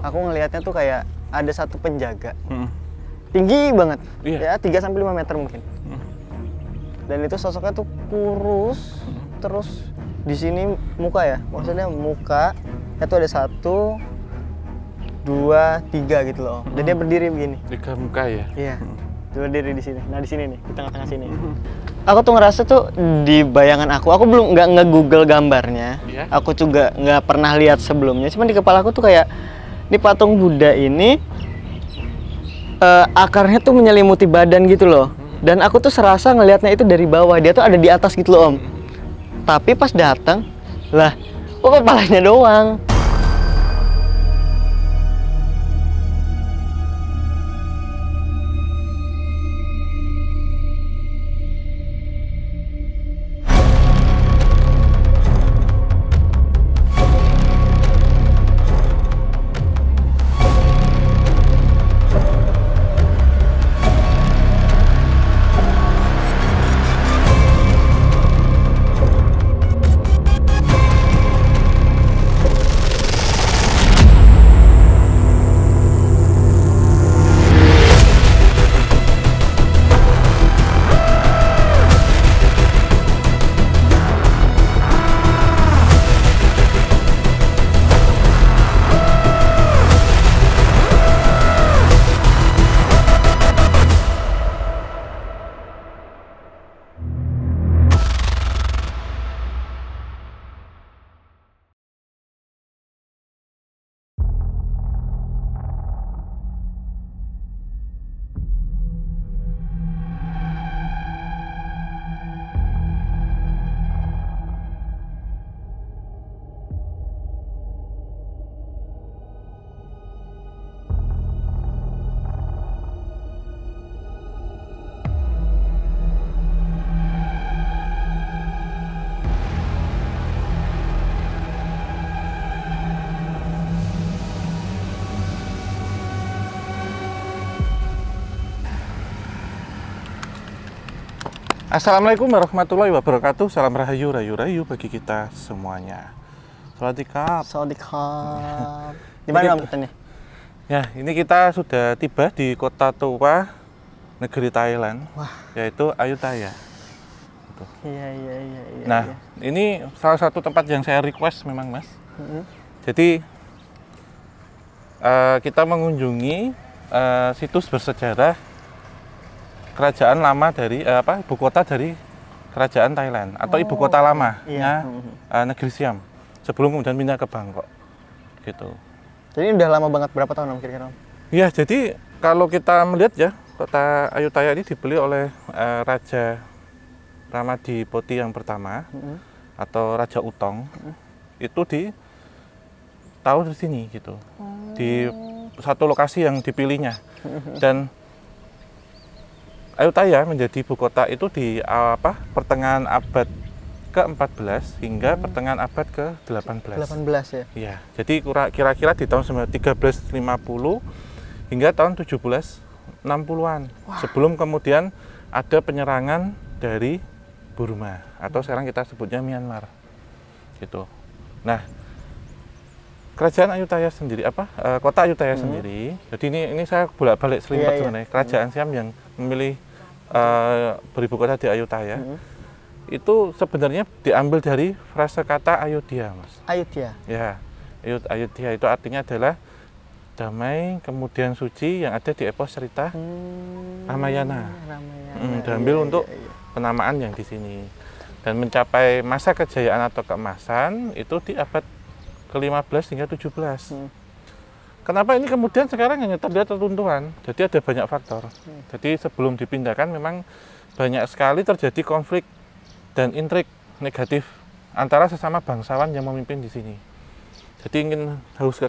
aku ngelihatnya tuh kayak ada satu penjaga. Tinggi banget. Ya 3-5 meter mungkin. Dan itu sosoknya tuh kurus, terus di sini muka ya, maksudnya muka itu ada 1, 2, 3 gitu loh. Dan dia berdiri begini. 3 muka ya? Iya. Dia berdiri di sini. Nah di sini nih, di tengah-tengah sini. Aku tuh ngerasa tuh di bayangan aku belum nggak nge-google gambarnya. Aku juga nggak pernah lihat sebelumnya. Cuman di kepala aku tuh kayak ini patung Buddha ini akarnya tuh menyelimuti badan gitu loh. Dan aku tuh serasa ngelihatnya itu dari bawah, dia tuh ada di atas gitu loh Om. Tapi pas datang, lah, kok kepalanya doang. Assalamualaikum warahmatullahi wabarakatuh. Salam rahayu, rayu bagi kita semuanya. Sawadikap. Sawadikap. Di mana kita nih? Ya, ini kita sudah tiba di kota tua negeri Thailand. Wah. Yaitu Ayutthaya. Iya. Nah, ini salah satu tempat yang saya request memang, Mas. Jadi kita mengunjungi situs bersejarah kerajaan lama dari ibu kota dari kerajaan Thailand atau ibu kota lamanya negeri Siam sebelum kemudian pindah ke Bangkok gitu. Jadi udah lama banget, berapa tahun Om kira-kira? Iya, jadi kalau kita melihat ya, kota Ayutthaya ini dibeli oleh Raja Ramadipoti yang pertama atau Raja Utong. Itu di tahun di sini gitu. Di satu lokasi yang dipilihnya. Dan Ayutthaya menjadi ibu kota itu di pertengahan abad ke-14 hingga pertengahan abad ke-18. 18 ya? Iya, jadi kira-kira di tahun 1350 hingga tahun 1760-an. Sebelum kemudian ada penyerangan dari Burma atau sekarang kita sebutnya Myanmar. Gitu. Nah, kerajaan Ayutthaya sendiri kota Ayutthaya sendiri. Jadi ini saya bolak-balik selimpat sebenarnya. Kerajaan Siam yang memilih beribu kota di Ayutthaya itu sebenarnya diambil dari frase kata Ayodhya, Mas. Ayodhya? Ya. Ayodhya itu artinya adalah damai kemudian suci yang ada di epos cerita Ramayana. Diambil untuk penamaan yang di sini. Dan mencapai masa kejayaan atau keemasan itu di abad ke-15 hingga 17. Kenapa ini kemudian sekarang hanya terlihat runtuhan? Jadi ada banyak faktor. Jadi sebelum dipindahkan memang banyak sekali terjadi konflik dan intrik negatif antara sesama bangsawan yang memimpin di sini. Jadi ingin haus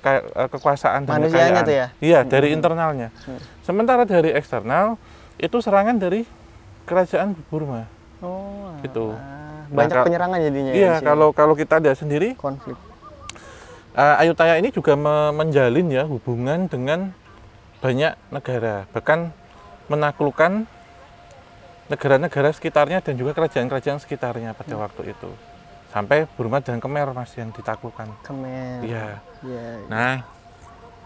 kekuasaan dan kekayaan. Tuh ya? Iya, dari internalnya. Sementara dari eksternal itu serangan dari kerajaan Burma. Oh, gitu. Banyak penyerangan jadinya. Iya, kalau kita lihat sendiri konflik. Ayutthaya ini juga menjalin ya hubungan dengan banyak negara, bahkan menaklukkan negara-negara sekitarnya dan juga kerajaan-kerajaan sekitarnya pada waktu itu. Sampai Burma dan Khmer Mas yang ditaklukkan. Khmer. Iya. Nah,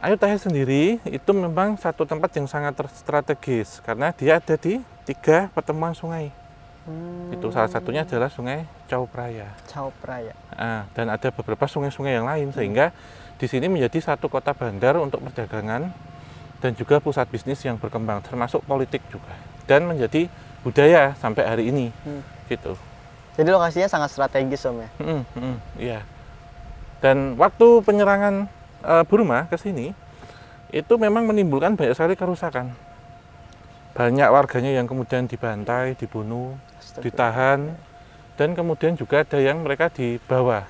Ayutthaya sendiri itu memang satu tempat yang sangat strategis karena dia ada di 3 pertemuan sungai. Itu salah satunya adalah Sungai Chao Phraya. Chao Phraya. Dan ada beberapa sungai-sungai yang lain sehingga di sini menjadi satu kota bandar untuk perdagangan dan juga pusat bisnis yang berkembang, termasuk politik juga, dan menjadi budaya sampai hari ini. Gitu. Jadi lokasinya sangat strategis, Om ya. Iya. Dan waktu penyerangan Burma ke sini itu memang menimbulkan banyak sekali kerusakan. Banyak warganya yang kemudian dibantai, dibunuh, ditahan, dan kemudian juga ada yang mereka dibawa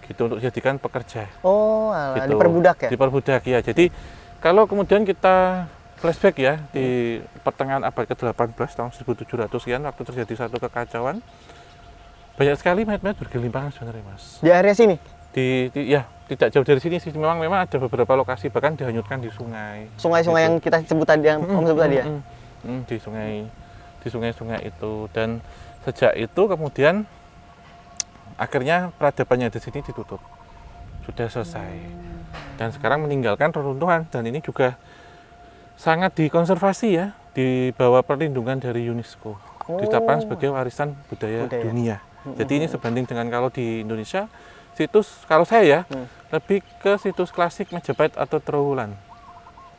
gitu untuk dijadikan pekerja. Oh, alah, gitu. Diperbudak ya? Diperbudak ya. Jadi kalau kemudian kita flashback ya di pertengahan abad ke-18 tahun 1700-an waktu terjadi satu kekacauan, banyak sekali mayat-mayat bergelimpangan sebenarnya, Mas. Di area sini? Ya, tidak jauh dari sini sih. Memang ada beberapa lokasi bahkan dihanyutkan di sungai. Sungai-sungai gitu. yang kita sebut tadi, yang Om sebut tadi ya? Di sungai-sungai itu. Dan sejak itu kemudian akhirnya peradabannya di sini ditutup. Sudah selesai. Dan sekarang meninggalkan reruntuhan, dan ini juga sangat dikonservasi ya, di bawah perlindungan dari UNESCO. Ditetapkan sebagai warisan budaya dunia. Jadi ini sebanding dengan kalau di Indonesia situs, kalau saya ya, lebih ke situs klasik Majapahit atau Trowulan.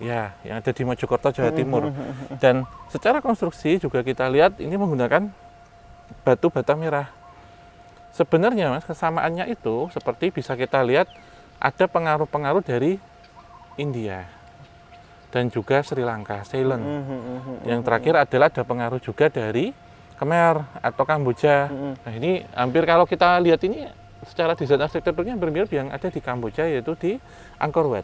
Ya, yang ada di Mojokerto, Jawa Timur. Dan secara konstruksi juga kita lihat ini menggunakan batu bata merah. Sebenarnya, Mas, kesamaannya itu seperti bisa kita lihat ada pengaruh-pengaruh dari India dan juga Sri Lanka, Ceylon. Yang terakhir adalah ada pengaruh juga dari Khmer atau Kamboja. Nah, ini hampir kalau kita lihat ini secara desain arsitekturnya mirip yang ada di Kamboja, yaitu di Angkor Wat.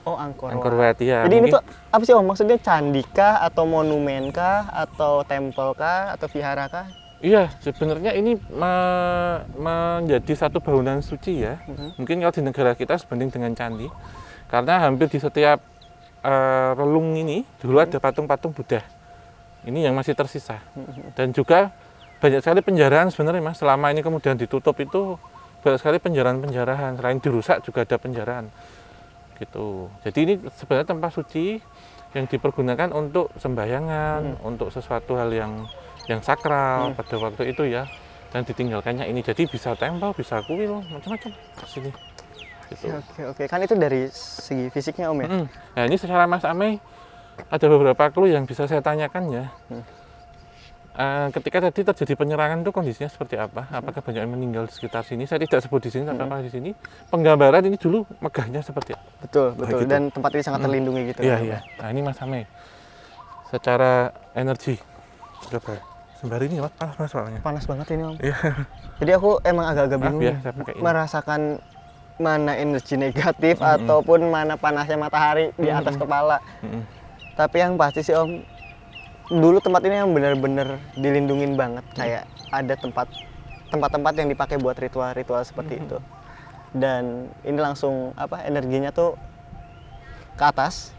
Oh, Angkor Wat, ya. Jadi ini tuh apa sih, Om? Maksudnya candi kah, atau monumen kah, atau tempel kah, atau vihara kah? Iya, sebenarnya ini menjadi satu bangunan suci ya. Mungkin kalau di negara kita sebanding dengan candi. Karena hampir di setiap relung ini dulu ada patung-patung Buddha. Ini yang masih tersisa. Dan juga banyak sekali penjarahan sebenarnya, Mas. Selama ini kemudian ditutup itu banyak sekali penjarahan-penjarahan. Selain dirusak juga ada penjarahan. Gitu. Jadi ini sebenarnya tempat suci yang dipergunakan untuk sembahyangan, untuk sesuatu hal yang sakral pada waktu itu ya. Dan ditinggalkannya ini. Jadi bisa tempel, bisa kuil, macam-macam di sini. Gitu. Oke. Kan itu dari segi fisiknya, Om ya? Nah, ini secara Mas Amey ada beberapa clue yang bisa saya tanyakan ya. Ketika tadi terjadi penyerangan itu kondisinya seperti apa? Apakah banyak yang meninggal di sekitar sini? Saya tidak sebut di sini, tapi apa di sini? Penggambaran ini dulu megahnya seperti apa? Betul. Gitu. Dan tempat ini sangat terlindungi gitu. Iya. Nah, ini Mas Amey. Secara energi, coba sembari ini, Mas, panas soalnya. Panas banget ini, Om. Iya. Jadi aku emang agak-agak bingung merasakan mana energi negatif ataupun mana panasnya matahari di atas kepala. Tapi yang pasti sih, Om, dulu tempat ini yang benar-benar dilindungin banget. Kayak ada tempat-tempat yang dipakai buat ritual-ritual seperti itu. Dan ini langsung energinya tuh ke atas.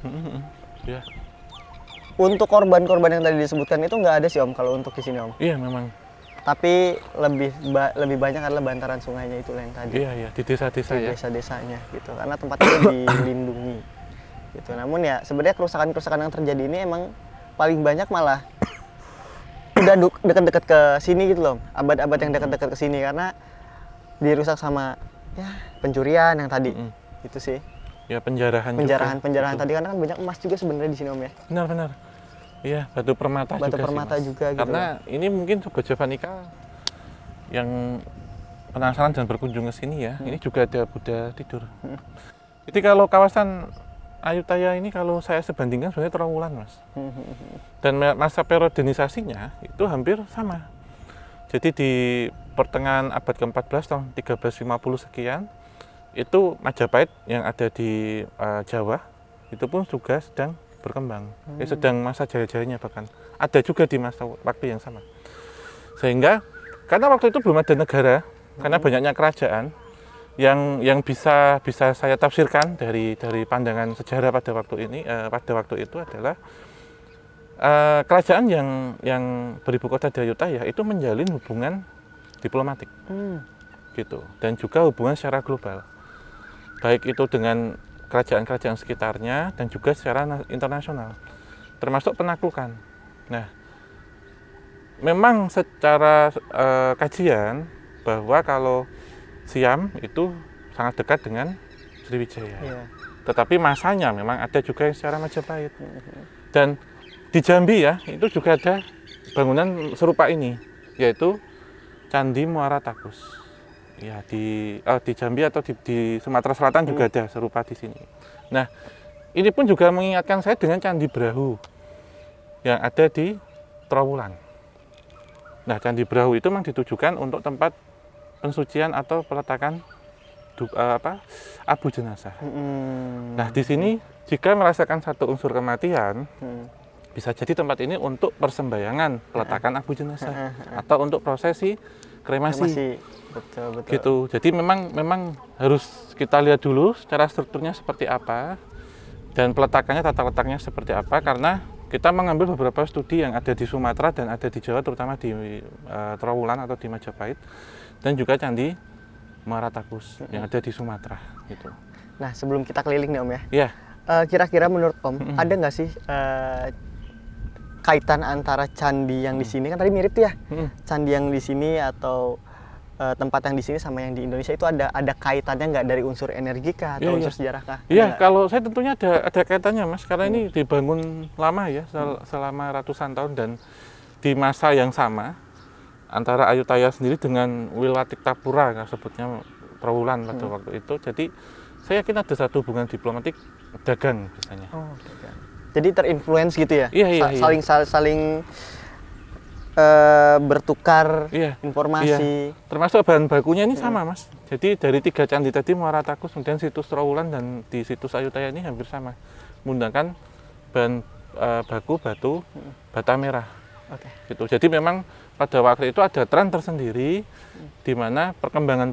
Untuk korban-korban yang tadi disebutkan itu nggak ada sih, Om, kalau untuk di sini, Om. Iya, memang. Tapi lebih banyak adalah bantaran sungainya itu yang tadi. Iya, di desa-desa ya. Desa-desanya gitu. Karena tempatnya dilindungi. Gitu. Namun ya sebenarnya kerusakan-kerusakan yang terjadi ini emang paling banyak malah udah dekat-dekat ke sini gitu loh. Abad-abad yang dekat-dekat ke sini karena dirusak sama ya pencurian yang tadi. Itu sih. Ya, penjarahan tadi karena kan banyak emas juga sebenarnya di sini, Om ya. Benar. Iya, batu permata juga gitu. Karena ini mungkin Sobat Javanica yang penasaran dan berkunjung ke sini ya. Ini juga ada Buddha tidur. Jadi kalau kawasan Ayutthaya ini kalau saya sebandingkan sebenarnya Trowulan, Mas. Dan masa periodisasinya itu hampir sama. Jadi di pertengahan abad ke-14 tahun 1350 sekian itu Majapahit yang ada di Jawa itu pun juga sedang berkembang, sedang masa jaya-jayanya, bahkan ada juga di masa waktu yang sama. Sehingga karena waktu itu belum ada negara, karena banyaknya kerajaan yang bisa saya tafsirkan dari pandangan sejarah pada waktu itu adalah kerajaan yang beribu kota di Ayutthaya itu menjalin hubungan diplomatik, gitu, dan juga hubungan secara global, baik itu dengan kerajaan-kerajaan sekitarnya dan juga secara internasional, termasuk penaklukan. Nah, memang secara kajian bahwa kalau Siam itu sangat dekat dengan Sriwijaya. Yeah. Tetapi masanya memang ada juga yang secara Majapahit. Dan di Jambi ya, itu juga ada bangunan serupa ini, yaitu Candi Muara Takus. Ya, di Jambi atau di Sumatera Selatan juga ada serupa di sini. Nah, ini pun juga mengingatkan saya dengan Candi Brahu yang ada di Trowulan. Nah, Candi Brahu itu memang ditujukan untuk tempat pensucian atau peletakan abu jenazah. Nah, di sini jika merasakan satu unsur kematian, bisa jadi tempat ini untuk persembahyangan peletakan abu jenazah atau untuk prosesi kremasi. Betul. Gitu. Jadi memang harus kita lihat dulu secara strukturnya seperti apa dan peletakannya, tata letaknya seperti apa, karena kita mengambil beberapa studi yang ada di Sumatera dan ada di Jawa, terutama di Trowulan atau di Majapahit, dan juga Candi Muara Takus yang ada di Sumatera. Gitu. Nah, sebelum kita keliling nih Om ya, yeah. Kira-kira menurut Om, ada nggak sih kaitan antara candi yang di sini, kan tadi mirip tuh ya, candi yang di sini atau tempat yang di sini sama yang di Indonesia itu ada kaitannya nggak dari unsur energi kah atau unsur sejarah kah? Iya, kalau saya tentunya ada kaitannya Mas, karena ini dibangun lama ya, selama ratusan tahun, dan di masa yang sama antara Ayutthaya sendiri dengan Wilwatiktapura, sebutnya Trowulan pada waktu itu. Jadi saya yakin ada satu hubungan diplomatik dagang biasanya. Oh, dagang. Jadi terinfluence gitu ya? Iya. Saling bertukar informasi. Iya. Termasuk bahan bakunya ini sama Mas. Jadi dari 3 candi tadi, Muara Takus, kemudian situs Trowulan, dan di situs Ayutthaya ini hampir sama. Menggunakan bahan baku batu bata merah. Gitu. Jadi memang pada waktu itu ada tren tersendiri di mana perkembangan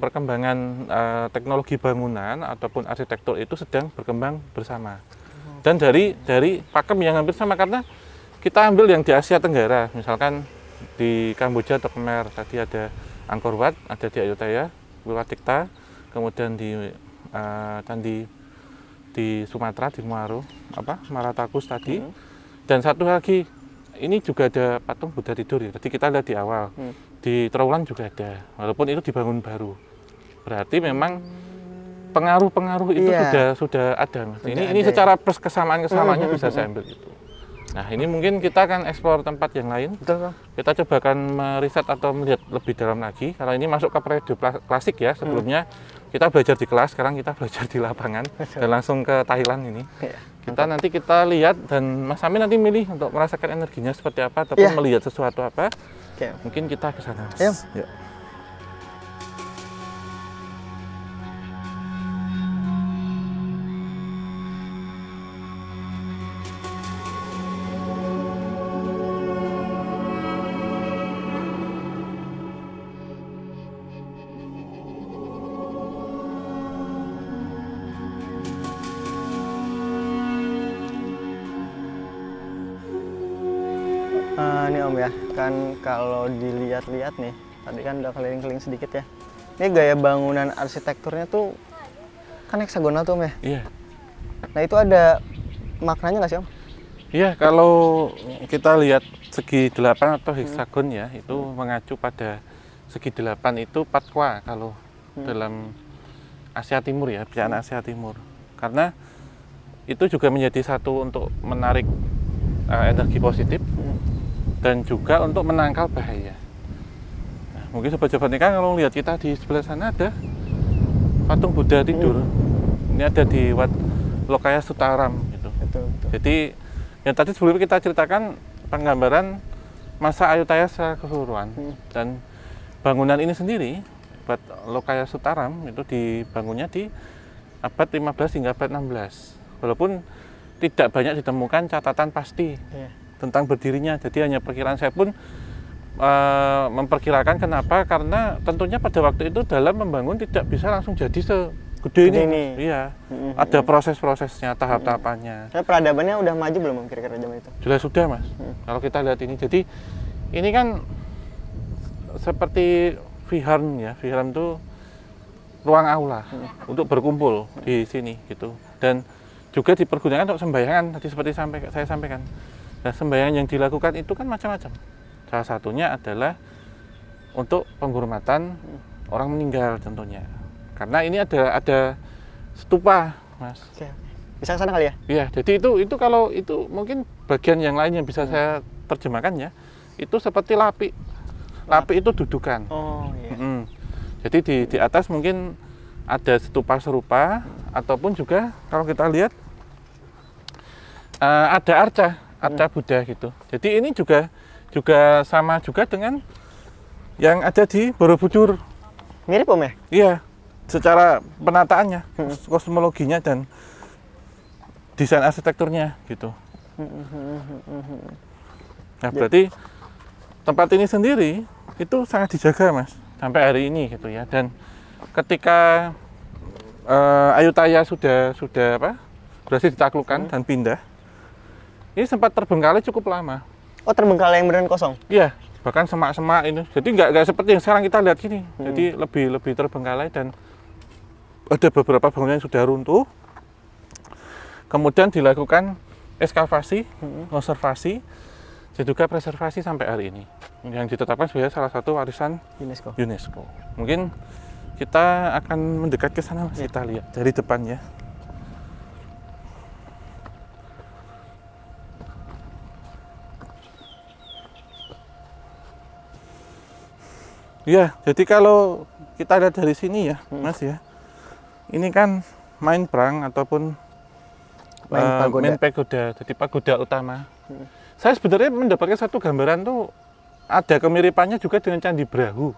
teknologi bangunan ataupun arsitektur itu sedang berkembang bersama. Dan dari pakem yang hampir sama, karena kita ambil yang di Asia Tenggara, misalkan di Kamboja atau Khmer, tadi ada Angkor Wat, ada di Ayutthaya, Wilwatikta, kemudian di candi di Sumatera, di Muara Takus tadi, dan satu lagi, ini juga ada patung Buddha tidur ya. Tadi kita lihat di awal, di Trowulan juga ada, walaupun itu dibangun baru. Berarti memang pengaruh-pengaruh itu sudah ada. Mas. Ini secara kesamaan-kesamaannya bisa saya ambil itu. Nah, ini mungkin kita akan eksplor tempat yang lain. Betul. Kita coba akan meriset atau melihat lebih dalam lagi, karena ini masuk ke periode klasik ya. Sebelumnya kita belajar di kelas, sekarang kita belajar di lapangan dan langsung ke Thailand ini. Kita nanti kita lihat, dan Mas Amin nanti milih untuk merasakan energinya seperti apa ataupun melihat sesuatu apa. Mungkin kita ke sana. Ya. Ini Om ya, kan kalau dilihat-lihat nih, tadi kan udah keliling-keliling sedikit ya. Ini gaya bangunan arsitekturnya tuh kan heksagonal tuh Om ya? Iya. Nah, itu ada maknanya nggak sih Om? Iya, kalau kita lihat segi 8 atau heksagon ya, itu mengacu pada segi 8 itu Patwa kalau dalam Asia Timur ya, bejaan Asia Timur. Karena itu juga menjadi satu untuk menarik energi positif dan juga untuk menangkal bahaya. Nah, mungkin sobat-sobat ini kan kalau lihat kita di sebelah sana ada patung Buddha tidur. Ini ada di Wat Lokaya Sutaram gitu. Betul. Jadi yang tadi sebelumnya kita ceritakan penggambaran masa Ayutthaya secara keseluruhan. Dan bangunan ini sendiri, Wat Lokaya Sutaram, itu dibangunnya di abad 15 hingga abad 16. Walaupun tidak banyak ditemukan catatan pasti tentang berdirinya. Jadi hanya perkiraan saya pun memperkirakan kenapa, karena tentunya pada waktu itu dalam membangun tidak bisa langsung jadi segede ini. Iya, ada proses-prosesnya, tahap-tahapannya. Peradabannya udah maju belum kira-kira zaman itu? Jelas sudah Mas. Kalau kita lihat ini, jadi ini kan seperti Viharn ya. Viharn itu ruang aula untuk berkumpul di sini gitu. Dan juga dipergunakan untuk sembahyangan tadi seperti saya sampaikan. Nah, sembahyangan yang dilakukan itu kan macam-macam. Salah satunya adalah untuk penghormatan orang meninggal tentunya. Karena ini ada stupa, Mas. Oke. Bisa ke sana kali ya? Iya, jadi itu kalau itu mungkin bagian yang lain yang bisa saya terjemahkan ya. Itu seperti lapi. Lapi itu dudukan. Oh iya. Jadi di atas mungkin ada stupa serupa ataupun juga kalau kita lihat ada arca Buddha gitu. Jadi ini juga sama juga dengan yang ada di Borobudur. Mirip Om ya? Iya, secara penataannya, kosmologinya dan desain arsitekturnya gitu. Nah, berarti tempat ini sendiri itu sangat dijaga, Mas, sampai hari ini gitu ya. Dan ketika Ayutthaya sudah berhasil ditaklukkan dan pindah, ini sempat terbengkalai cukup lama. Oh, terbengkalai yang beneran kosong? Iya, bahkan semak-semak ini. Jadi nggak seperti yang sekarang kita lihat sini. Jadi lebih terbengkalai dan ada beberapa bangunan yang sudah runtuh. Kemudian dilakukan ekskavasi, konservasi, dan juga preservasi sampai hari ini. Yang ditetapkan sebagai salah satu warisan UNESCO. Mungkin kita akan mendekat ke sana, Mas. Kita lihat dari depan ya. Ya, jadi kalau kita lihat dari sini ya, Mas ya, ini kan main brang ataupun main pagoda, jadi pagoda utama. Saya sebenarnya mendapatkan satu gambaran tuh ada kemiripannya juga dengan Candi Brahu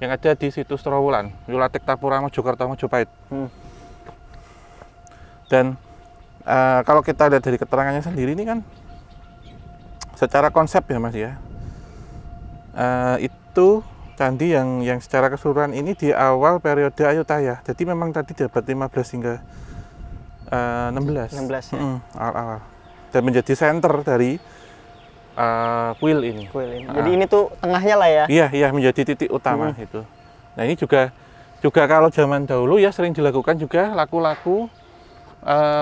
yang ada di situs Trowulan, Wilatik Tapura Mojokerto Mojopahit. Dan kalau kita lihat dari keterangannya sendiri ini kan secara konsep ya, Mas ya, itu candi yang secara keseluruhan ini di awal periode Ayutthaya. Jadi memang tadi dapat 15 hingga 16 ya. Awal-awal. Dan menjadi center dari kuil ini. Jadi ini tuh tengahnya lah ya? Iya, menjadi titik utama itu. Nah, ini juga kalau zaman dahulu ya sering dilakukan juga laku-laku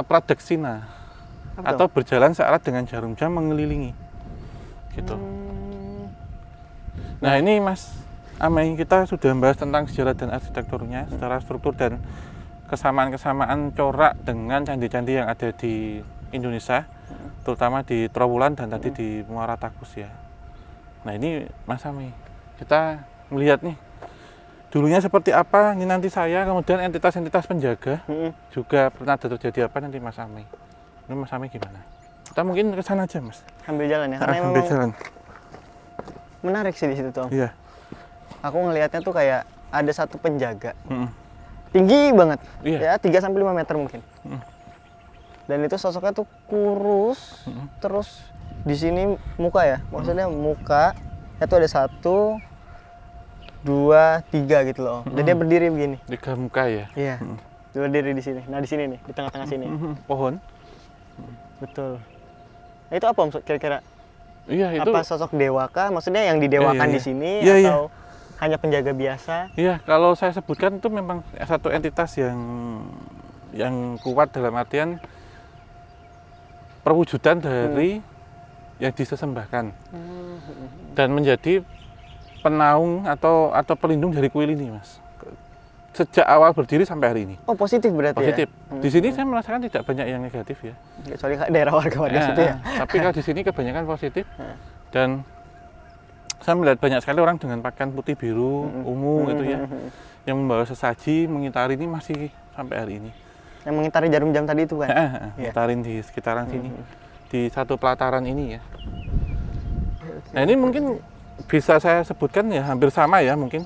pradaksina atau berjalan syarat dengan jarum jam mengelilingi. Gitu. Nah, ini Mas Amai, kita sudah membahas tentang sejarah dan arsitekturnya secara struktur dan kesamaan-kesamaan corak dengan candi-candi yang ada di Indonesia, terutama di Trowulan dan tadi di Muara Takus ya. Nah, ini Mas Amai, kita melihat nih dulunya seperti apa, ini nanti saya, kemudian entitas-entitas penjaga juga pernah terjadi apa nanti Mas Amai. Ini Mas Amai gimana? Kita mungkin ke sana aja, Mas. Ambil jalan ya, karena ambil jalan. Menarik sih di situ tuh. Iya. Aku ngelihatnya tuh kayak ada satu penjaga. Tinggi banget. Ya, 3-5 meter mungkin. Dan itu sosoknya tuh kurus, terus di sini muka ya. Maksudnya muka itu ada 1, 2, 3 gitu loh. Dan dia berdiri begini. 3 muka ya? Iya. Dia berdiri di sini. Nah, di sini nih, di tengah-tengah sini. Pohon. Betul. Nah, itu apa Om kira-kira? Iya, itu apa sosok dewa kah? Maksudnya yang didewakan di sini atau hanya penjaga biasa? Iya, kalau saya sebutkan itu memang satu entitas yang kuat dalam artian perwujudan dari yang disembahkan dan menjadi penaung atau pelindung dari kuil ini, Mas. Sejak awal berdiri sampai hari ini. Oh, positif berarti positif. Ya? Di sini saya merasakan tidak banyak yang negatif ya. Kecuali daerah warga situ ya. Tapi kalau di sini kebanyakan positif. Dan saya melihat banyak sekali orang dengan pakaian putih biru, ungu gitu ya. Yang membawa sesaji, mengitari ini masih sampai hari ini. Yang mengitari jarum jam tadi itu kan? Ngitarin di sekitaran sini. Di satu pelataran ini ya. Nah, ini mungkin bisa saya sebutkan ya hampir sama ya mungkin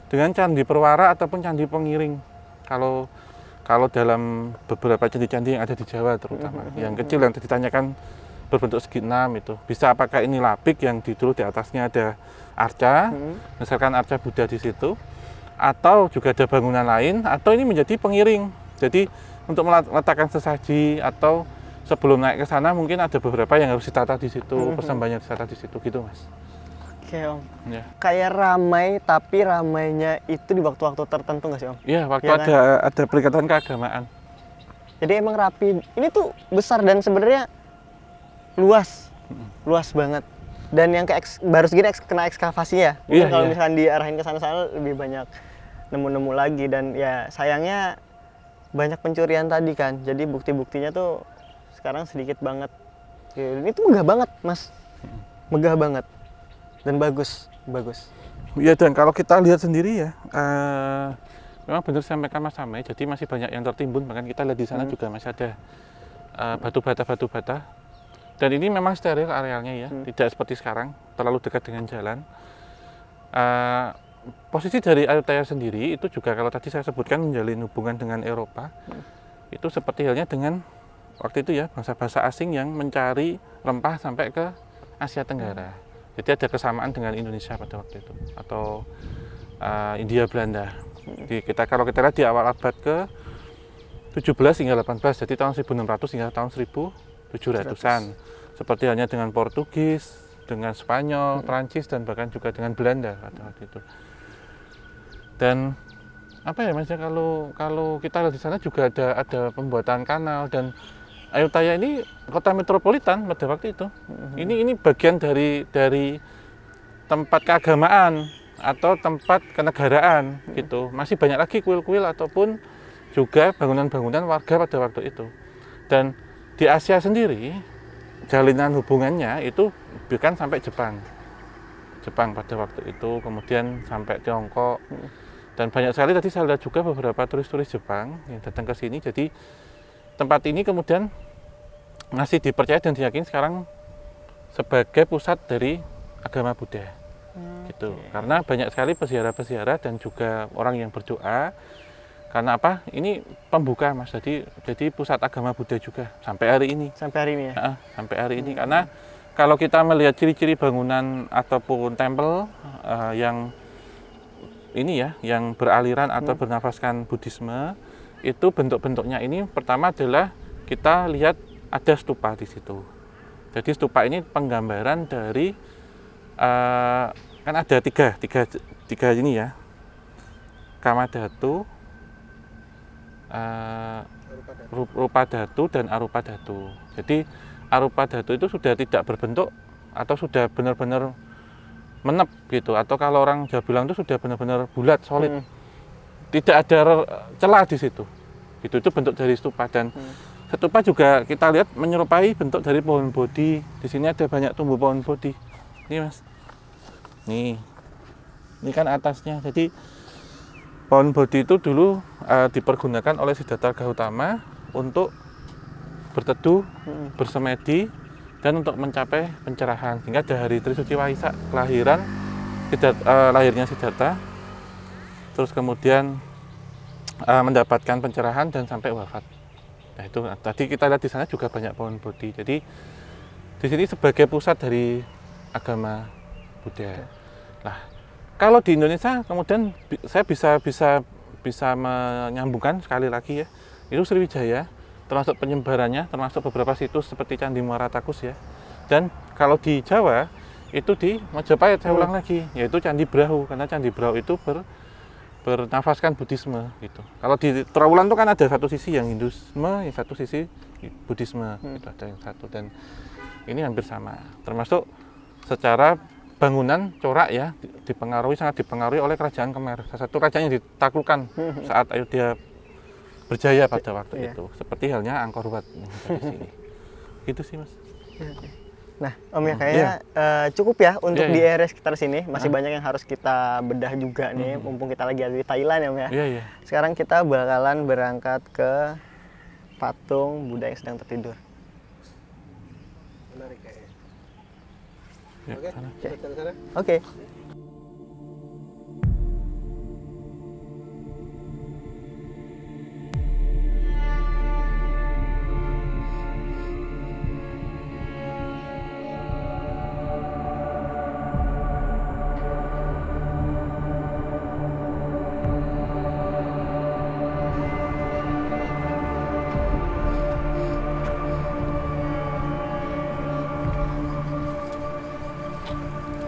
dengan Candi Perwara ataupun Candi Pengiring. Kalau dalam beberapa candi-candi yang ada di Jawa terutama, yang kecil yang ditanyakan berbentuk segi 6 itu. Bisa apakah ini lapik yang dulu di atasnya ada arca, misalkan arca Buddha di situ, atau juga ada bangunan lain, atau ini menjadi pengiring. Jadi untuk meletakkan sesaji atau sebelum naik ke sana mungkin ada beberapa yang harus ditata di situ, persembahannya ditata di situ gitu, Mas. Oke, Om. Ya. Kayak ramai, tapi ramainya itu di waktu-waktu tertentu nggak sih, Om? Iya, waktu ya, ada perikatan keagamaan. Jadi emang rapi. Ini tuh besar dan sebenarnya luas banget. Dan yang baru segini kena ekskavasi ya. Mungkin kalau misalkan diarahin ke sana-sana lebih banyak nemu-nemu lagi. Dan ya sayangnya banyak pencurian tadi kan. Jadi bukti-buktinya tuh sekarang sedikit banget. Ini tuh megah banget, Mas. Megah banget. Dan bagus. Ya, dan kalau kita lihat sendiri ya, memang benar sampaikan Mas Amai, jadi masih banyak yang tertimbun. Bahkan kita lihat di sana juga masih ada batu bata. Dan ini memang steril arealnya ya, tidak seperti sekarang, terlalu dekat dengan jalan. Posisi dari Ayutthaya sendiri itu juga kalau tadi saya sebutkan menjalin hubungan dengan Eropa, itu seperti halnya dengan waktu itu ya bangsa-bangsa asing yang mencari rempah sampai ke Asia Tenggara. Jadi ada kesamaan dengan Indonesia pada waktu itu, atau India Belanda. Jadi kalau kita lihat di awal abad ke 17 hingga 18, jadi tahun 1600 hingga tahun 1700-an. Seperti halnya dengan Portugis, dengan Spanyol, Prancis, dan bahkan juga dengan Belanda pada waktu itu. Dan apa ya Mas, kalau kita lihat di sana juga ada pembuatan kanal, dan Ayutthaya ini kota metropolitan pada waktu itu. Ini bagian dari tempat keagamaan atau tempat kenegaraan gitu. Masih banyak lagi kuil-kuil ataupun juga bangunan-bangunan warga pada waktu itu. Dan di Asia sendiri jalinan hubungannya itu bahkan sampai Jepang pada waktu itu, kemudian sampai Tiongkok, dan banyak sekali tadi saya lihat juga beberapa turis-turis Jepang yang datang ke sini. Jadi tempat ini kemudian masih dipercaya dan diyakini sekarang sebagai pusat dari agama Buddha gitu, karena banyak sekali peziarah-peziarah dan juga orang yang berdoa. Karena apa? Ini pembuka Mas, jadi pusat agama Buddha juga sampai hari ini. Sampai hari ini ya? Sampai hari ini, karena kalau kita melihat ciri-ciri bangunan ataupun tempel yang ini ya, yang beraliran atau bernafaskan Buddhisme, itu bentuk-bentuknya ini pertama adalah kita lihat ada stupa di situ. Jadi stupa ini penggambaran dari kan ada tiga ini ya, Kamadhatu, Rupa Dhatu, dan Arupa Dhatu. Jadi Arupa Dhatu itu sudah tidak berbentuk atau sudah benar-benar menep gitu, atau kalau orang Jawa bilang itu sudah benar-benar bulat, solid. Tidak ada celah di situ. Itu bentuk dari stupa. Dan stupa juga kita lihat menyerupai bentuk dari pohon bodhi. Di sini ada banyak tumbuh pohon bodhi. Ini Mas. Nih. Ini kan atasnya. Jadi pohon bodhi itu dulu dipergunakan oleh Siddhartha Gautama untuk berteduh, bersemedi, dan untuk mencapai pencerahan. Sehingga ada hari Trisuci Waisak, lahirnya Siddhartha, terus kemudian mendapatkan pencerahan dan sampai wafat. Nah itu tadi kita lihat di sana juga banyak pohon bodhi. Jadi di sini sebagai pusat dari agama Buddha. Nah, kalau di Indonesia kemudian saya bisa menyambungkan sekali lagi ya, itu Sriwijaya, termasuk penyebarannya, termasuk beberapa situs seperti Candi Muara Takus ya. Dan kalau di Jawa itu di Majapahit, saya ulang lagi, yaitu Candi Brahu, karena Candi Brahu itu bernafaskan Buddhisme gitu. Kalau di Trowulan itu kan ada satu sisi yang Hinduisme, yang satu sisi Buddhisme, itu ada yang satu, dan ini hampir sama. Termasuk secara bangunan corak ya, sangat dipengaruhi oleh kerajaan Khmer. Salah satu kerajaan yang ditaklukkan saat Ayodhya berjaya pada waktu itu. Seperti halnya Angkor Wat yang ada di sini. Gitu sih Mas. Nah Om ya, kayaknya cukup ya untuk di area sekitar sini. Masih banyak yang harus kita bedah juga nih, mumpung kita lagi ada di Thailand ya Om ya. Sekarang kita bakalan berangkat ke patung Buddha yang sedang tertidur. Menarik kayaknya. Oke.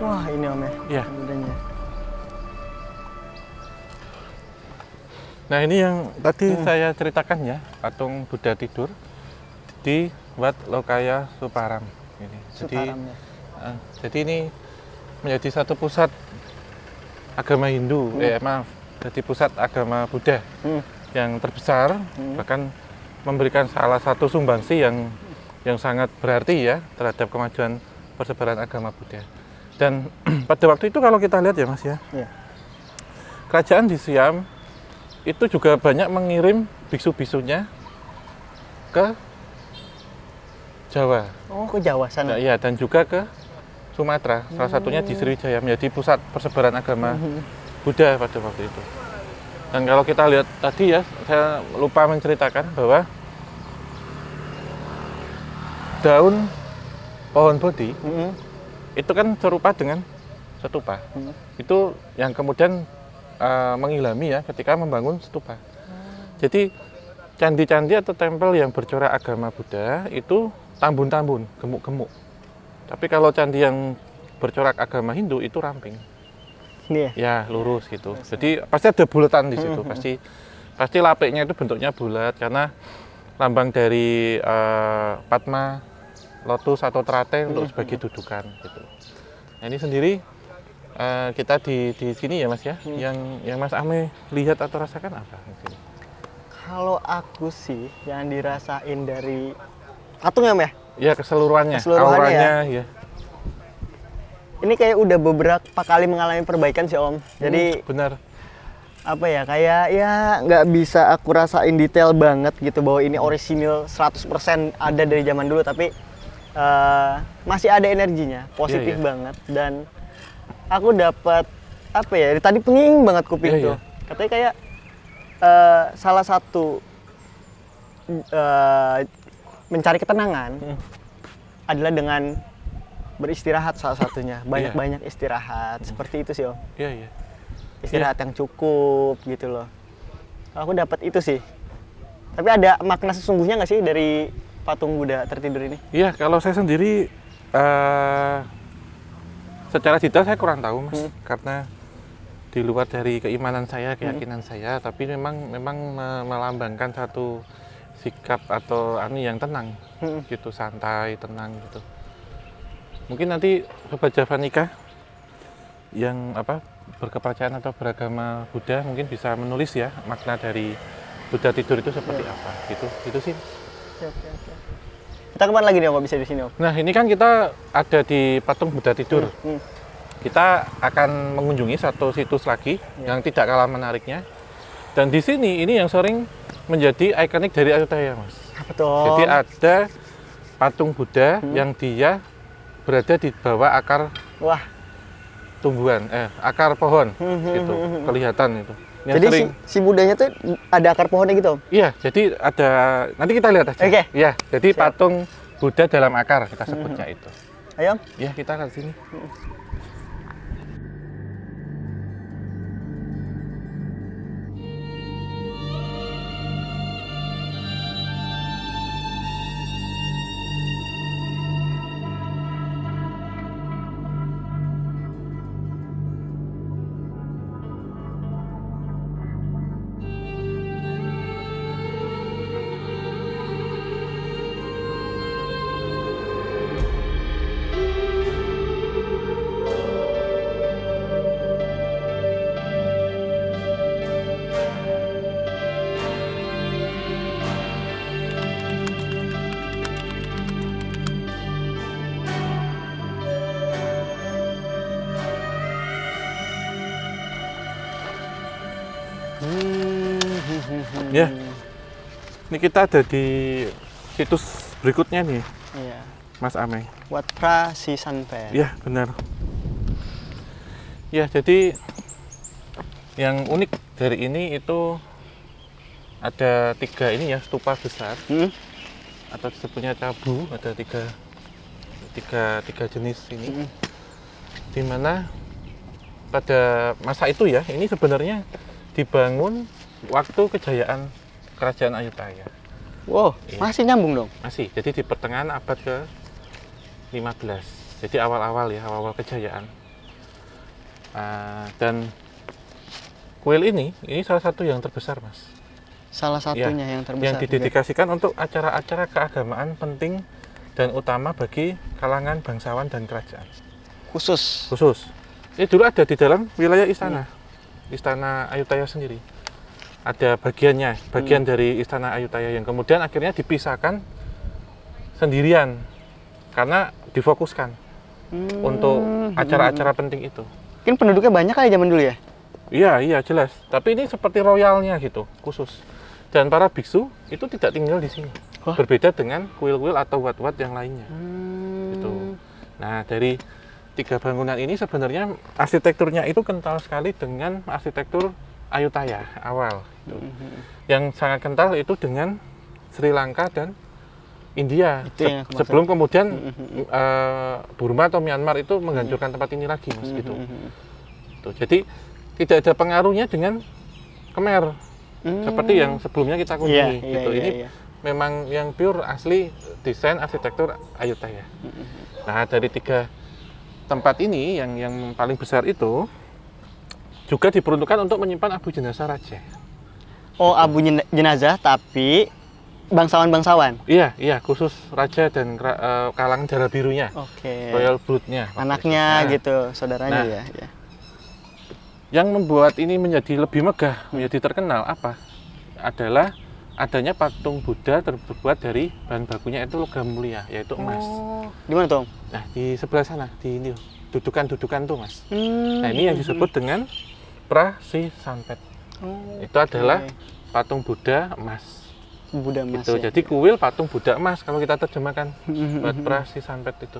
Wah ini Om ya, Iya. Budanya. Nah ini yang tadi saya ceritakan ya, patung Buddha tidur di Wat Lokaya Suparam ini. Jadi ini menjadi satu pusat agama Hindu, jadi pusat agama Buddha yang terbesar, bahkan memberikan salah satu sumbangsi yang sangat berarti ya terhadap kemajuan persebaran agama Buddha. Dan pada waktu itu kalau kita lihat ya Mas ya, kerajaan di Siam itu juga banyak mengirim biksu-biksunya ke Jawa. Oh, ke Jawa sana. Iya, dan juga ke Sumatera. Salah satunya di Sriwijaya menjadi pusat persebaran agama Buddha pada waktu itu. Dan kalau kita lihat tadi ya, saya lupa menceritakan bahwa daun pohon bodhi itu kan serupa dengan stupa. Itu yang kemudian mengilhami ya ketika membangun stupa. Jadi candi-candi atau tempel yang bercorak agama Buddha itu tambun-tambun, gemuk-gemuk. Tapi kalau candi yang bercorak agama Hindu itu ramping. Ya, lurus gitu. Jadi pasti ada bulatan di situ. Pasti lapiknya itu bentuknya bulat karena lambang dari Padma, lotus atau terate untuk sebagai dudukan gitu. Nah, ini sendiri kita di sini ya Mas ya, yang Mas Ame lihat atau rasakan apa di sini? Kalau aku sih yang dirasain dari patung ya, Mbak? Ya keseluruhannya, auranya ya. Ini kayak udah beberapa kali mengalami perbaikan sih Om. Jadi benar. Apa ya, kayak ya nggak bisa aku rasain detail banget gitu bahwa ini orisinil 100% ada dari zaman dulu, tapi masih ada energinya, positif banget. Dan aku dapat apa ya, tadi penging banget kuping tuh. Katanya kayak salah satu mencari ketenangan adalah dengan beristirahat, salah satunya banyak-banyak istirahat. Seperti itu sih Om. Istirahat yang cukup gitu loh. Aku dapat itu sih. Tapi ada makna sesungguhnya nggak sih dari patung Buddha tertidur ini? Iya, kalau saya sendiri secara detail saya kurang tahu Mas, karena di luar dari keimanan saya, keyakinan saya, tapi memang melambangkan satu sikap atau yang tenang, gitu, santai, tenang gitu. Mungkin nanti Sobat Javanika yang berkepercayaan atau beragama Buddha mungkin bisa menulis ya makna dari Buddha tidur itu seperti apa, gitu sih. Kita kemana lagi nih Om, bisa di sini Om? Nah ini kan kita ada di patung Buddha tidur. Kita akan mengunjungi satu situs lagi yang tidak kalah menariknya. Dan di sini ini yang sering menjadi ikonik dari Ayutthaya Mas. Betul. Jadi ada patung Buddha yang dia berada di bawah akar tumbuhan, akar pohon, gitu, kelihatan itu. Yang jadi si Buddhanya tuh ada akar pohonnya gitu Om? Iya, jadi ada, nanti kita lihat aja. Oke. Ya, jadi patung Buddha dalam akar kita sebutnya itu. Ayo Om. Ya, kita ke sini. Ya, ini kita ada di situs berikutnya nih, Mas Ame. Wat Phra Sisanpen. Ya, benar. Ya, jadi yang unik dari ini itu ada 3 ini ya, stupa besar, atau disebutnya cabu, ada tiga jenis ini, dimana pada masa itu ya, ini sebenarnya dibangun waktu kejayaan kerajaan Ayutthaya. Wow, masih nyambung dong? Masih, jadi di pertengahan abad ke-15. Jadi awal-awal ya, awal-awal kejayaan. Dan kuil ini salah satu yang terbesar, Mas. Salah satunya yang terbesar. Yang didedikasikan untuk acara-acara keagamaan penting dan utama bagi kalangan bangsawan dan kerajaan. Khusus. Ini dulu ada di dalam wilayah istana. Istana Ayutthaya sendiri. Ada bagian dari Istana Ayutthaya yang kemudian akhirnya dipisahkan sendirian karena difokuskan untuk acara-acara penting itu. Mungkin penduduknya banyak kali zaman dulu ya? Iya jelas. Tapi ini seperti royalnya gitu, khusus. Dan para biksu itu tidak tinggal di sini. Berbeda dengan kuil-kuil atau wat-wat yang lainnya. Gitu. Nah, dari 3 bangunan ini sebenarnya arsitekturnya itu kental sekali dengan arsitektur Ayutthaya awal. Gitu. Yang sangat kental itu dengan Sri Lanka dan India. Sebelum kemudian Burma atau Myanmar itu menghancurkan tempat ini lagi, Mas, gitu. Tuh, jadi tidak ada pengaruhnya dengan Khmer seperti yang sebelumnya kita kunjungi. Gitu. Ini memang yang pure asli desain arsitektur Ayutthaya. Nah, dari 3 tempat ini yang paling besar itu juga diperuntukkan untuk menyimpan abu jenazah raja. Oh, abu jenazah tapi bangsawan-bangsawan? Iya, khusus raja dan kalangan darah birunya. Royal blood-nya. Anaknya gitu, saudaranya ya. Yang membuat ini menjadi lebih megah, menjadi terkenal apa? Adalah adanya patung Buddha terbuat dari bahan bakunya itu logam mulia, yaitu emas. Di mana, Tom? Nah, di sebelah sana, di ini, dudukan-dudukan tuh, Mas. Nah, ini yang disebut dengan Prasisampet. Itu adalah patung Buddha emas. Buddha emas. Gitu. Ya. Jadi kuil patung Buddha emas kalau kita terjemahkan buat Prasisampet itu.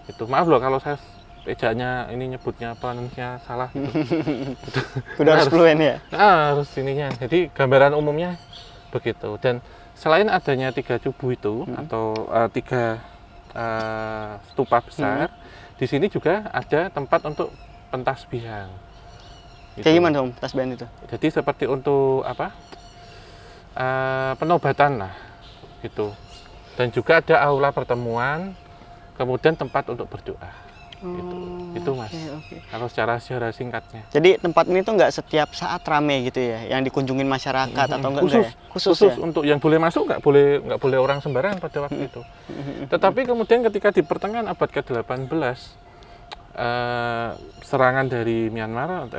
Itu maaf loh kalau saya ejaannya ini nyebutnya pronunciasinya salah. Gitu. Udah harus fluent ya? Harus ininya. Jadi gambaran umumnya begitu. Dan selain adanya 3 cubu itu atau 3 stupa besar, di sini juga ada tempat untuk pentasbihan. Gitu. Kayak gimana, Om, tasbihan itu? Jadi seperti untuk apa? Penobatan lah, gitu. Dan juga ada aula pertemuan, kemudian tempat untuk berdoa. Gitu. Itu, Mas. Kalau secara sejarah singkatnya. Jadi tempat ini tuh nggak setiap saat rame gitu ya, yang dikunjungin masyarakat atau enggak? Khusus ya? Untuk yang boleh masuk nggak boleh orang sembarangan pada waktu itu. Tetapi kemudian ketika di pertengahan abad ke-18 serangan dari Myanmar,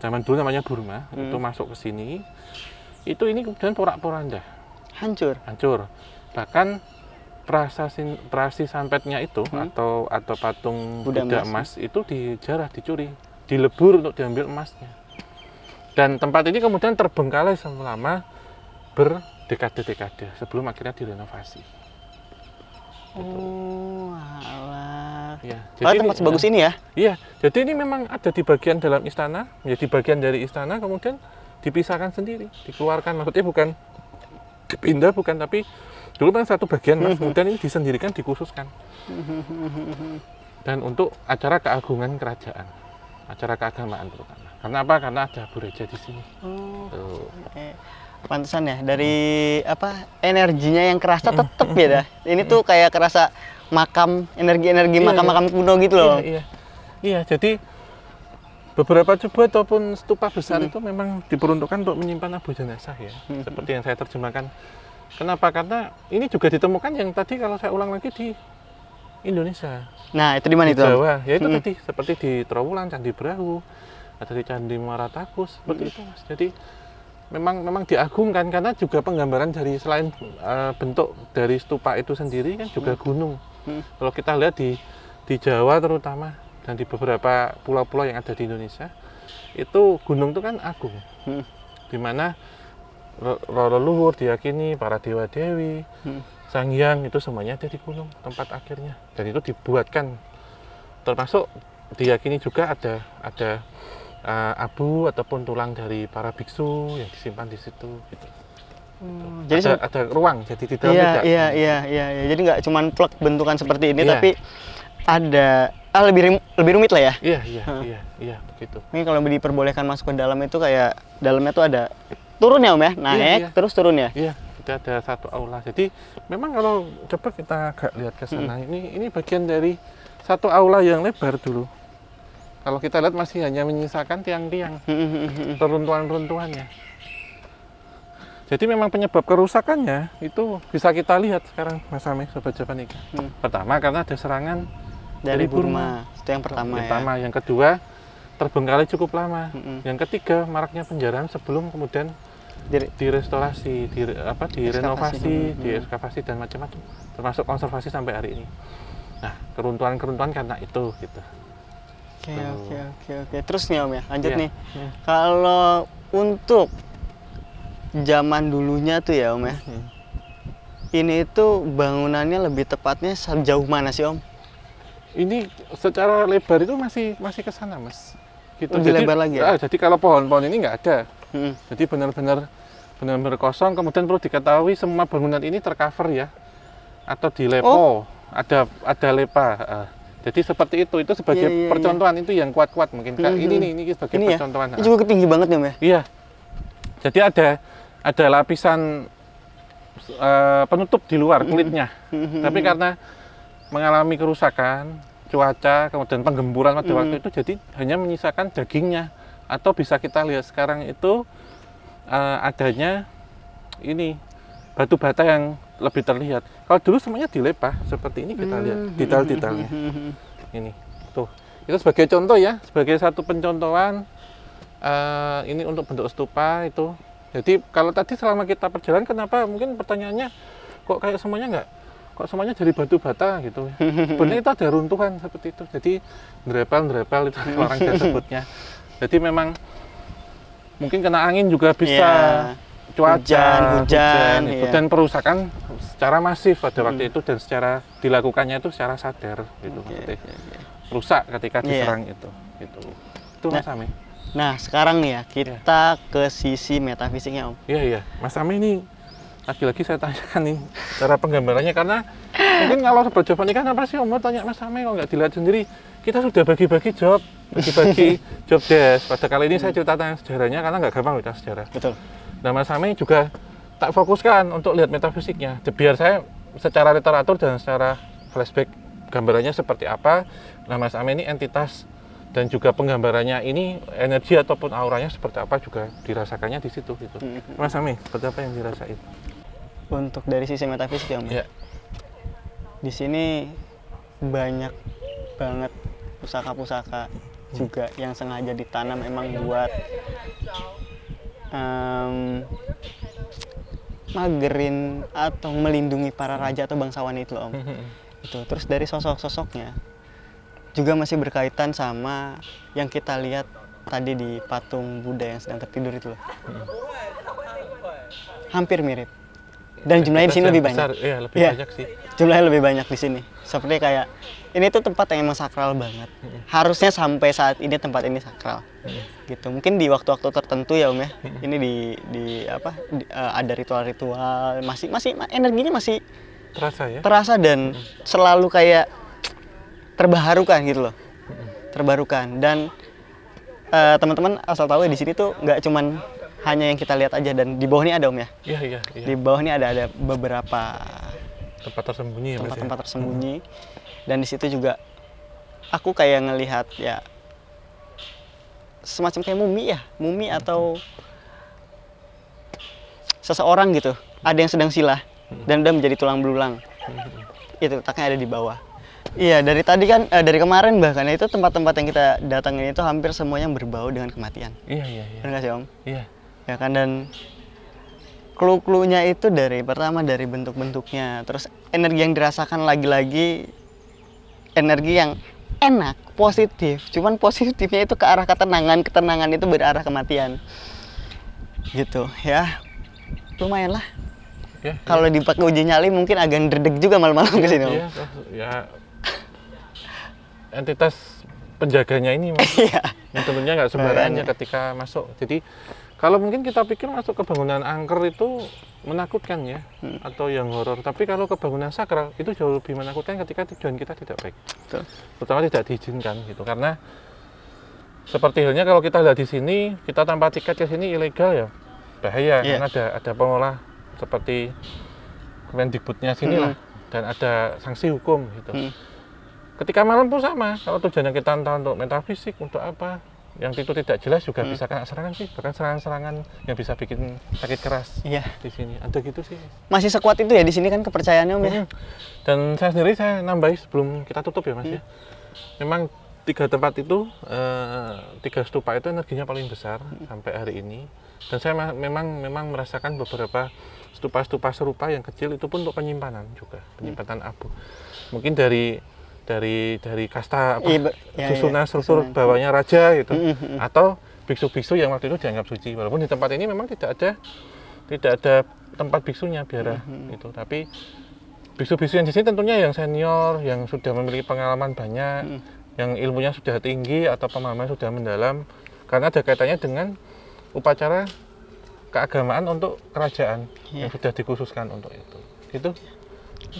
zaman dulu namanya Burma, itu masuk ke sini. Ini kemudian porak-poranda. Hancur. Bahkan Prasisampetnya itu atau patung Buddha emas itu dijarah, dicuri, dilebur untuk diambil emasnya. Dan tempat ini kemudian terbengkalai selama berdekade-dekade sebelum akhirnya direnovasi. Alah. Ya, jadi tempat sebagus ini ya? Iya, jadi ini memang ada di bagian dalam istana, menjadi bagian dari istana, kemudian dipisahkan sendiri, dikeluarkan. Maksudnya bukan dipindah, tapi dulu memang satu bagian, Mas, kemudian ini disendirikan, dikhususkan. Dan untuk acara keagungan kerajaan, acara keagamaan terutama. Karena apa? Karena ada Abu Reja di sini. Pantesan ya, dari energinya yang kerasa tetep ya dah. Ini tuh kayak kerasa energi makam-makam kuno gitu loh. Iya, jadi beberapa cubu ataupun stupa besar itu memang diperuntukkan untuk menyimpan abu jenazah ya. Seperti yang saya terjemahkan. Kenapa? Karena ini juga ditemukan yang tadi kalau saya ulang lagi di Indonesia. Nah, itu di mana itu? Di Jawa. Ya itu tadi seperti di Trowulan, Candi Brahu, ada di Candi Muara Takus, seperti itu, Mas. Jadi memang diagungkan karena juga penggambaran dari selain bentuk dari stupa itu sendiri kan juga gunung. Kalau kita lihat di Jawa terutama dan di beberapa pulau-pulau yang ada di Indonesia, itu gunung itu kan agung. Di mana leluhur diyakini, para dewa-dewi, Sang Hyang itu semuanya ada di gunung tempat akhirnya. Dan itu dibuatkan, termasuk diyakini juga ada abu ataupun tulang dari para biksu yang disimpan di situ. Gitu. Jadi ada ruang, jadi di dalam tidak. Iya. Jadi nggak cuma plek bentukan seperti ini, tapi ada lebih rumit lah ya. Iya, begitu. Ini kalau diperbolehkan masuk ke dalam itu kayak dalamnya tuh ada turun ya, Om ya? Naik terus turun ya? Iya, kita ada satu aula. Jadi memang kalau coba kita agak lihat ke sana, ini bagian dari satu aula yang lebar dulu. Kalau kita lihat masih hanya menyisakan tiang-tiang, runtuhan-runtuhannya. Jadi memang penyebab kerusakannya itu bisa kita lihat sekarang, Mas Ame, Sobat Japanika. Pertama karena ada serangan dari Burma. Itu yang pertama ya. Yang kedua terbengkalai cukup lama. Yang ketiga maraknya penjarahan sebelum kemudian direstorasi, direnovasi, diekskavasi dan macam-macam, termasuk konservasi sampai hari ini. Nah, keruntuhan-keruntuhan karena itu gitu. Oke. Terus nih Om ya, lanjut nih. Kalau untuk zaman dulunya tuh ya Om ya, ini itu bangunannya lebih tepatnya sejauh mana sih Om? Ini secara lebar itu masih ke sana Mas. Gitu. Lebih lebar lagi ya? Jadi kalau pohon-pohon ini nggak ada. Jadi benar-benar kosong. Kemudian perlu diketahui semua bangunan ini tercover ya, atau dilepo. Ada lepa. Jadi seperti itu sebagai percontohan itu yang kuat-kuat mungkin. Ini sebagai percontohan. Ini juga tinggi banget ya Om ya? Iya. Jadi ada lapisan penutup di luar kulitnya. Tapi karena mengalami kerusakan cuaca, kemudian penggemburan pada waktu itu, jadi hanya menyisakan dagingnya. Atau bisa kita lihat sekarang itu adanya ini batu bata yang lebih terlihat. Kalau dulu semuanya dilepah seperti ini, kita lihat detail-detailnya. Ini tuh, itu sebagai contoh ya, sebagai satu pencontohan. Ini untuk bentuk stupa itu. Jadi kalau tadi selama kita perjalanan, kenapa mungkin pertanyaannya kok kayak semuanya semuanya dari batu bata gitu. Sebenarnya itu ada runtuhan seperti itu. Jadi drepel itu orang Jawa sebutnya. Jadi memang mungkin kena angin juga bisa, cuaca, hujan itu, dan perusakan secara masif pada waktu itu, dan secara dilakukannya itu secara sadar gitu. Rusak ketika diserang itu. Itu Mas Ame. Nah sekarang nih ya kita ke sisi metafisiknya Om. Iya Mas Ame ini lagi-lagi saya tanyakan nih cara penggambarannya, karena mungkin kalau Sobat Japanika apa sih Om mau tanya Mas Ame kok nggak dilihat sendiri. Kita sudah bagi-bagi job desk. Pada kali ini saya cerita tentang sejarahnya karena nggak gampang kita sejarah. Betul. Nah Mas Ame juga tak fokuskan untuk lihat metafisiknya. Biar saya secara literatur dan secara flashback gambarannya seperti apa. Nah Mas Ame ini entitas dan juga penggambarannya ini energi ataupun auranya seperti apa juga dirasakannya di situ gitu. Mas Ame, seperti apa yang dirasain? Untuk dari sisi metafisik ya Om. Ya. Di sini banyak banget pusaka-pusaka juga yang sengaja ditanam emang buat magerin atau melindungi para raja atau bangsawan itu Om. Itu terus dari sosok-sosoknya juga masih berkaitan sama yang kita lihat tadi di patung Buddha yang sedang tertidur itu loh. Hampir mirip. Dan jumlahnya di sini lebih banyak. Iya, lebih banyak sih. Jumlahnya lebih banyak di sini. Seperti kayak ini tuh tempat yang emang sakral banget. Harusnya sampai saat ini tempat ini sakral. Gitu. Mungkin di waktu-waktu tertentu ya Om ya. Ini ada ritual-ritual, masih energinya masih terasa ya. Terasa dan selalu kayak terbaharukan gitu loh. Terbarukan, dan teman-teman asal tahu ya, di sini tuh nggak cuman hanya yang kita lihat aja, dan di bawah ini ada Om ya. Iya. Di bawah ini ada beberapa tempat tersembunyi ya, tempat tersembunyi. Dan di situ juga aku kayak ngelihat ya semacam kayak mumi atau seseorang gitu. Ada yang sedang silah dan udah menjadi tulang belulang. Itu letaknya ada di bawah. Iya, dari tadi kan, dari kemarin bahkan itu tempat-tempat yang kita datangin itu hampir semuanya berbau dengan kematian. Iya. Benar nggak sih Om? Iya. Ya kan, dan clue-cluenya itu pertama dari bentuk-bentuknya, terus energi yang dirasakan lagi-lagi energi yang enak, positif. Cuman positifnya itu ke arah ketenangan itu berarah kematian. Gitu ya. Lumayan lah. Ya, kalau dipakai uji nyali mungkin agak ndredeg juga malam-malam ke sini. Iya, ya. Entitas penjaganya ini tentunya nggak sembarangan ketika masuk. Jadi kalau mungkin kita pikir masuk ke bangunan angker itu menakutkan ya, atau yang horor. Tapi kalau ke bangunan sakral itu jauh lebih menakutkan ketika tujuan kita tidak baik. Betul. Terutama tidak diizinkan gitu. Karena seperti halnya kalau kita lihat di sini, kita tanpa tiket ke sini ilegal ya, bahaya. Karena ada pengolah seperti Kemendikbudnya sini lah, dan ada sanksi hukum gitu. ketika malam pun sama. Kalau tujuannya kita entah untuk metafisik, untuk apa, yang itu tidak jelas juga bisa kena serangan sih. Bahkan serangan-serangan yang bisa bikin sakit keras. Iya. Di sini ada gitu sih. Masih sekuat itu ya di sini kan kepercayaannya Om ya. Dan saya sendiri saya nambahi sebelum kita tutup ya Mas ya. Memang 3 tempat itu, 3 stupa itu energinya paling besar sampai hari ini. Dan saya memang merasakan beberapa stupa-stupa serupa yang kecil itu pun untuk penyimpanan juga, penyimpanan abu. Mungkin dari kasta apa, susunan struktur bawahnya raja gitu, atau biksu-biksu yang waktu itu dianggap suci. Walaupun di tempat ini memang tidak ada tempat biksunya biara itu, tapi biksu-biksu yang di sini tentunya yang senior, yang sudah memiliki pengalaman banyak, yang ilmunya sudah tinggi atau pemahaman sudah mendalam, karena ada kaitannya dengan upacara keagamaan untuk kerajaan yang sudah dikhususkan untuk itu. Gitu.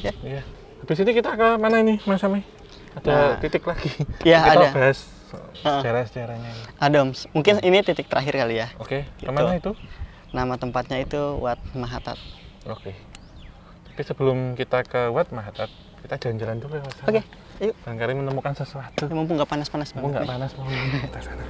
Ya. Habis ini kita ke mana ini, Mas Sami? Ada titik lagi. Iya, kita ada. Bahas sejarah-sejarahnya. Ada Om. Mungkin ini titik terakhir kali ya. Oke. Gitu. Kemana itu? Nama tempatnya itu Wat Mahatat. Oke. Tapi sebelum kita ke Wat Mahatat, kita jalan-jalan dulu ya Mas. Oke. Yuk. Barangkali menemukan sesuatu. Ya, mumpung nggak panas-panas banget. Mumpung nggak panas, mau kita sana.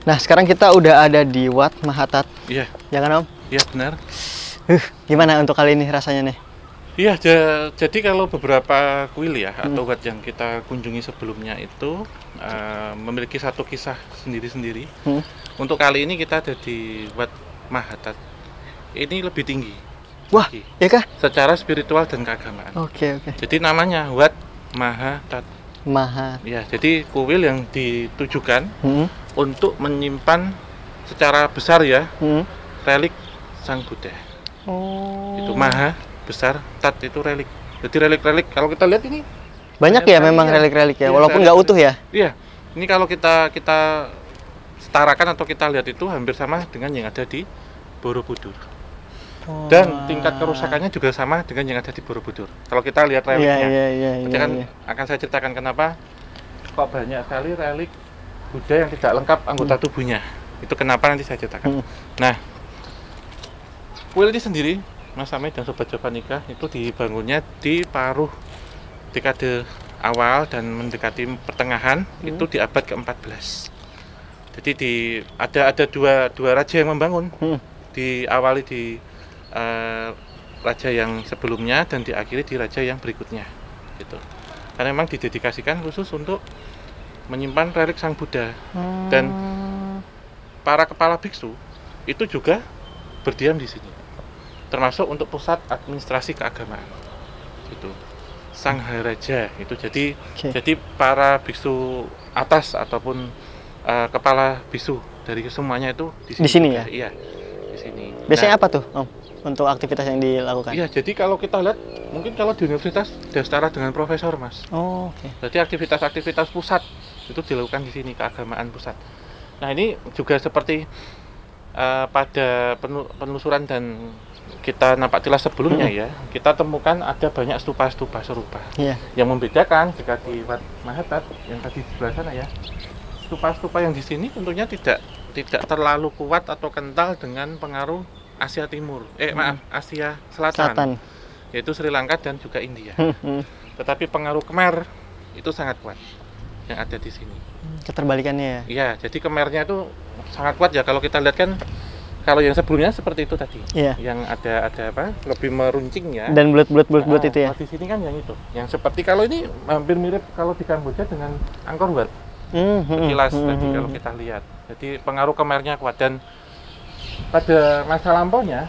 Nah, sekarang kita udah ada di Wat Mahatat. Iya. Ya kan Om? Iya benar. Gimana untuk kali ini rasanya nih? Iya, jadi kalau beberapa kuil ya atau wat yang kita kunjungi sebelumnya itu memiliki satu kisah sendiri-sendiri. Untuk kali ini kita ada di Wat Mahatat. Ini lebih tinggi. Wah, ya kah? Secara spiritual dan keagamaan. Oke. Jadi namanya Wat Mahatat. Ya, jadi kuil yang ditujukan untuk menyimpan secara besar ya relik Sang Buddha. Itu Maha besar, Tat itu relik. Jadi relik-relik kalau kita lihat ini banyak ya memang relik-relik ya, walaupun nggak utuh ya. Iya. Ini kalau kita setarakan atau kita lihat itu hampir sama dengan yang ada di Borobudur. Dan tingkat kerusakannya juga sama dengan yang ada di Borobudur. Kalau kita lihat reliknya, akan saya ceritakan kenapa kok banyak sekali relik Buddha yang tidak lengkap anggota tubuhnya. Itu kenapa nanti saya ceritakan. Nah, kuil ini sendiri, Mas Sami dan Sobat Javanika, itu dibangunnya di paruh dekade awal dan mendekati pertengahan, itu di abad ke-14. Jadi ada dua raja yang membangun. Diawali di raja yang sebelumnya dan diakhiri di raja yang berikutnya gitu. Karena memang didedikasikan khusus untuk menyimpan relik Sang Buddha. Dan para kepala biksu itu juga berdiam di sini, termasuk untuk pusat administrasi keagamaan gitu. Sangharaja itu jadi para biksu atas ataupun kepala biksu dari semuanya itu di sini ya? Iya, di sini. Biasanya apa tuh Om untuk aktivitas yang dilakukan? Iya, jadi kalau kita lihat mungkin kalau di universitas sudah setara dengan profesor, Mas. Oke. Jadi aktivitas pusat itu dilakukan di sini, keagamaan pusat. Nah, ini juga seperti pada penelusuran dan kita nampak tilas sebelumnya ya, kita temukan ada banyak stupa-stupa serupa. Yang membedakan jika di Wat Mahatat yang tadi di sebelah sana ya, stupa-stupa yang di sini tentunya tidak terlalu kuat atau kental dengan pengaruh Asia Timur, Asia Selatan, yaitu Sri Lanka dan juga India. Tetapi pengaruh Khmer itu sangat kuat yang ada di sini. Keterbalikannya ya? Iya, jadi Khmernya itu sangat kuat ya. Kalau kita lihat kan, kalau yang sebelumnya seperti itu tadi, yang ada apa, lebih meruncing ya. Dan bulat itu ya? Di sini kan yang itu, yang seperti kalau ini hampir mirip kalau di Kamboja dengan Angkor Wat. Sekilas tadi kalau kita lihat. Jadi pengaruh Khmernya kuat, dan pada masa lampaunya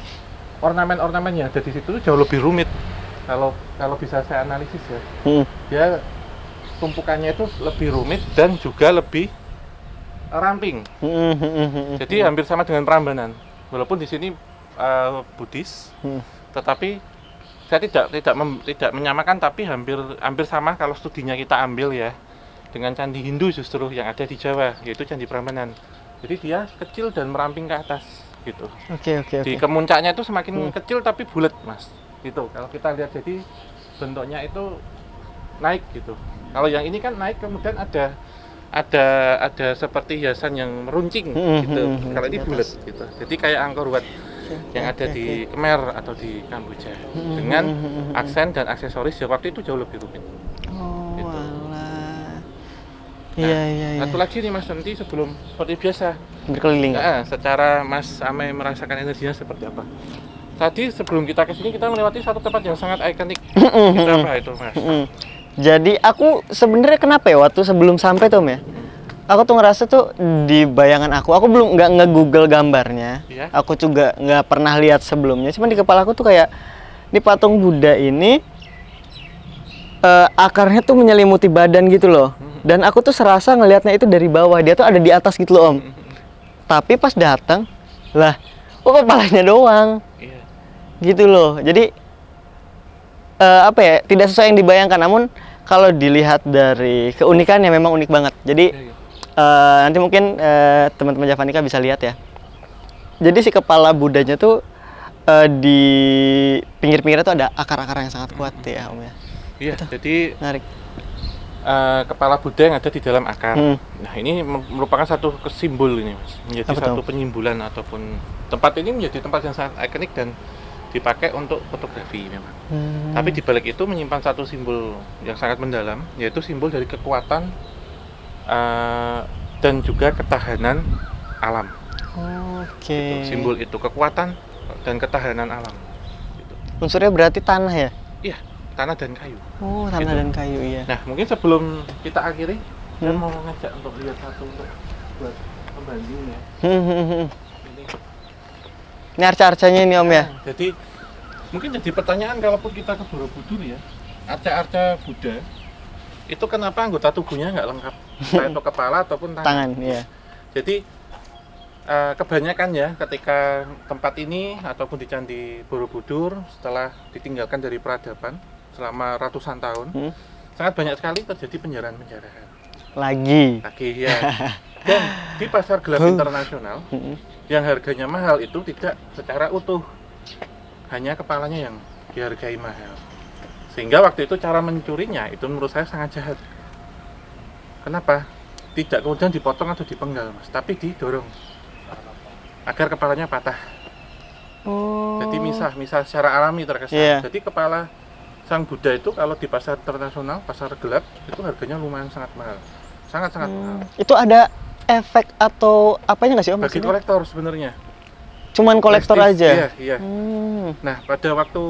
ornamen-ornamen yang ada di situ jauh lebih rumit. Kalau bisa saya analisis ya, dia tumpukannya itu lebih rumit dan juga lebih ramping. Jadi hampir sama dengan Prambanan. Walaupun di sini Buddhis, tetapi saya tidak menyamakan, tapi hampir sama kalau studinya kita ambil ya dengan candi Hindu justru yang ada di Jawa, yaitu Candi Prambanan. Jadi dia kecil dan meramping ke atas gitu. Oke. Di kemuncaknya itu semakin kecil tapi bulat, Mas. Gitu. Kalau kita lihat, jadi bentuknya itu naik gitu. Kalau yang ini kan naik kemudian ada seperti hiasan yang meruncing gitu. Kalau ini bulat gitu. Jadi kayak Angkor Wat yang ada di Khmer atau di Kamboja dengan aksen dan aksesoris yang waktu itu jauh lebih rumit. Gitu. Iya. Satu lagi nih Mas, nanti sebelum seperti biasa berkeliling. Secara Mas Ame merasakan energinya seperti apa? Tadi sebelum kita ke sini kita melewati satu tempat yang sangat ikonik. Itu apa itu, Mas? Jadi aku sebenarnya kenapa ya waktu sebelum sampai Tom ya, aku tuh ngerasa tuh di bayangan aku belum nggak nge-google gambarnya. Yeah. Aku juga nggak pernah lihat sebelumnya. Cuman di kepala aku tuh kayak ini patung Buddha ini akarnya tuh menyelimuti badan gitu loh. Dan aku tuh serasa ngelihatnya itu dari bawah, dia tuh ada di atas gitu loh Om. Tapi pas datang, lah, kepalanya doang. Yeah. Gitu loh. Jadi apa ya, tidak sesuai yang dibayangkan. Namun kalau dilihat dari keunikannya memang unik banget. Jadi nanti mungkin teman-teman Javanika bisa lihat ya. Jadi si kepala Budanya tuh di pinggir-pinggirnya tuh ada akar-akar yang sangat kuat ya Om ya. Iya, gitu. Jadi menarik. Kepala Buddha yang ada di dalam akar. Nah ini merupakan satu simbol ini Mas. Menjadi satu penyimbolan ataupun tempat ini menjadi tempat yang sangat ikonik dan dipakai untuk fotografi memang. Tapi di balik itu menyimpan satu simbol yang sangat mendalam, yaitu simbol dari kekuatan dan juga ketahanan alam. Oke. Gitu. Simbol itu kekuatan dan ketahanan alam. Gitu. Unsurnya berarti tanah ya? Iya, tanah dan kayu. Oh, tanah dan kayu, iya. Nah, mungkin sebelum kita akhiri, saya mau ngajak untuk lihat satu buat pembanding ya. Ini arca-arcanya ini Om ya? Jadi mungkin jadi pertanyaan kalaupun kita ke Borobudur ya, arca-arca Buddha itu kenapa anggota tubuhnya nggak lengkap, entah itu kepala ataupun tangan. Iya. Jadi kebanyakan ya ketika tempat ini ataupun di Candi Borobudur setelah ditinggalkan dari peradaban selama ratusan tahun, sangat banyak sekali terjadi penjarahan-penjarahan. Lagi ya. Dan di pasar gelap internasional yang harganya mahal itu tidak secara utuh, hanya kepalanya yang dihargai mahal. Sehingga waktu itu cara mencurinya itu menurut saya sangat jahat. Kenapa? Tidak kemudian dipotong atau dipenggal Mas, tapi didorong agar kepalanya patah. Jadi misah secara alami terkesan. Jadi kepala Sang Buddha itu kalau di pasar internasional, pasar gelap itu harganya lumayan sangat mahal. Sangat-sangat mahal. Itu ada efek atau apanya nggak sih Om? Bagi kolektor sebenarnya. Cuman kolektor aja? Iya. Nah, pada waktu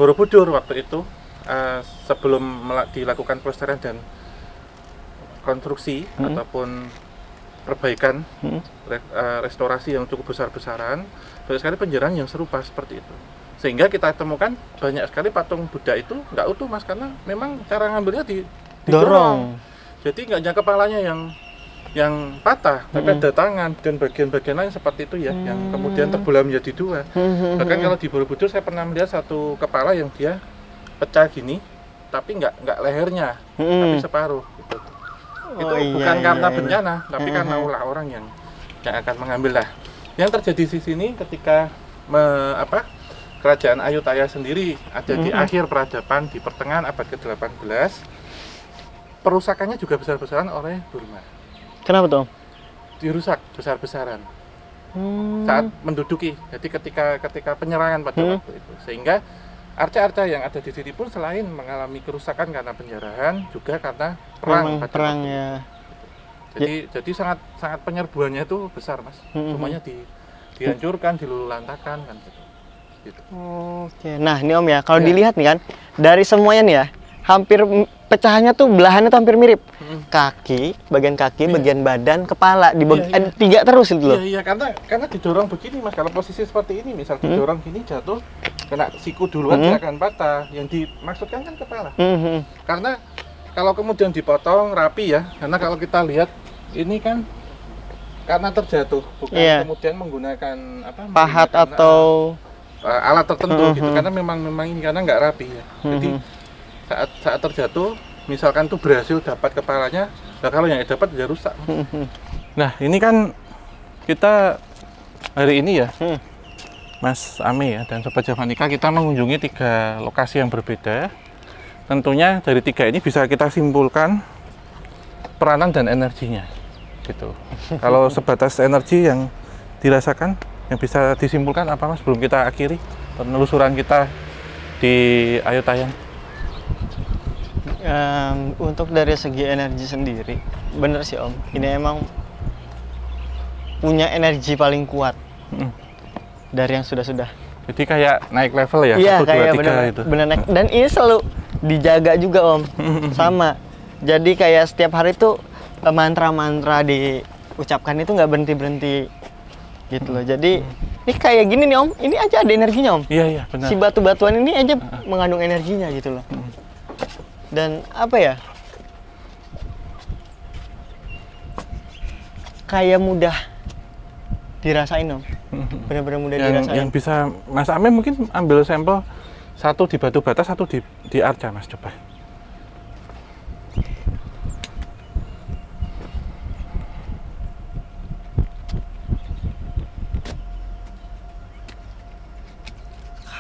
Borobudur waktu itu, sebelum dilakukan pelestarian dan konstruksi ataupun perbaikan, restorasi yang cukup besar-besaran, banyak sekali penjarahan yang serupa seperti itu. Sehingga kita temukan banyak sekali patung Buddha itu nggak utuh Mas, karena memang cara ngambilnya didorong. Jadi nggak hanya kepalanya yang patah, tapi ada tangan dan bagian-bagian lain seperti itu ya, yang kemudian terbelah menjadi dua. Bahkan kalau di Borobudur saya pernah melihat satu kepala yang dia pecah gini, tapi nggak lehernya, tapi separuh. Gitu. Itu bukan karena bencana, tapi karena ulah orang yang akan mengambil lah. Yang terjadi di sini ketika Kerajaan Ayutthaya sendiri ada di akhir peradaban di pertengahan abad ke-18, perusakannya juga besar-besaran oleh Burma. Kenapa tuh? Dirusak besar-besaran saat menduduki. Jadi ketika penyerangan pada waktu itu, sehingga arca-arca yang ada di sini pun selain mengalami kerusakan karena penjarahan, juga karena perang ya. Jadi sangat penyerbuannya itu besar Mas. Semuanya dihancurkan, dilululantakan kan gitu. Oke. Nah ini Om ya, kalau dilihat nih kan dari semuanya nih ya, hampir pecahannya tuh belahannya tuh hampir mirip. Bagian kaki, bagian badan, kepala tiga terus itu loh. Iya, karena didorong begini Mas. Kalau posisi seperti ini, misal didorong gini jatuh, kena siku duluan akan patah. Yang dimaksudkan kan kepala. Karena kalau kemudian dipotong rapi ya, karena kalau kita lihat ini kan karena terjatuh, bukan kemudian menggunakan apa? Pahat atau alat tertentu gitu, karena memang ini karena nggak rapi ya. Jadi saat terjatuh, misalkan tuh berhasil dapat kepalanya, nah kalau yang dapat ya rusak. Nah ini kan kita hari ini ya, Mas Ame ya dan Sobat Javanica, kita mengunjungi 3 lokasi yang berbeda. Tentunya dari 3 ini bisa kita simpulkan peranan dan energinya gitu. Kalau sebatas energi yang dirasakan, yang bisa disimpulkan apa Mas, sebelum kita akhiri penelusuran kita di Ayo Tayang? Untuk dari segi energi sendiri, bener sih Om, ini emang punya energi paling kuat dari yang sudah-sudah. Jadi kayak naik level ya, iya, 1, 2, 3 bener, itu. Bener naik. Dan ini selalu dijaga juga Om, sama. Jadi kayak setiap hari tuh mantra-mantra diucapkan itu nggak berhenti-berhenti gitu loh. Jadi ini kayak gini nih Om, ini aja ada energinya Om. Iya, benar. Si batu-batuan ini aja mengandung energinya gitu loh. Dan apa ya, kayak mudah dirasain Om, benar-benar mudah dirasain. Yang bisa Mas Ame mungkin ambil sampel, 1 di batu bata, 1 di arca Mas, coba.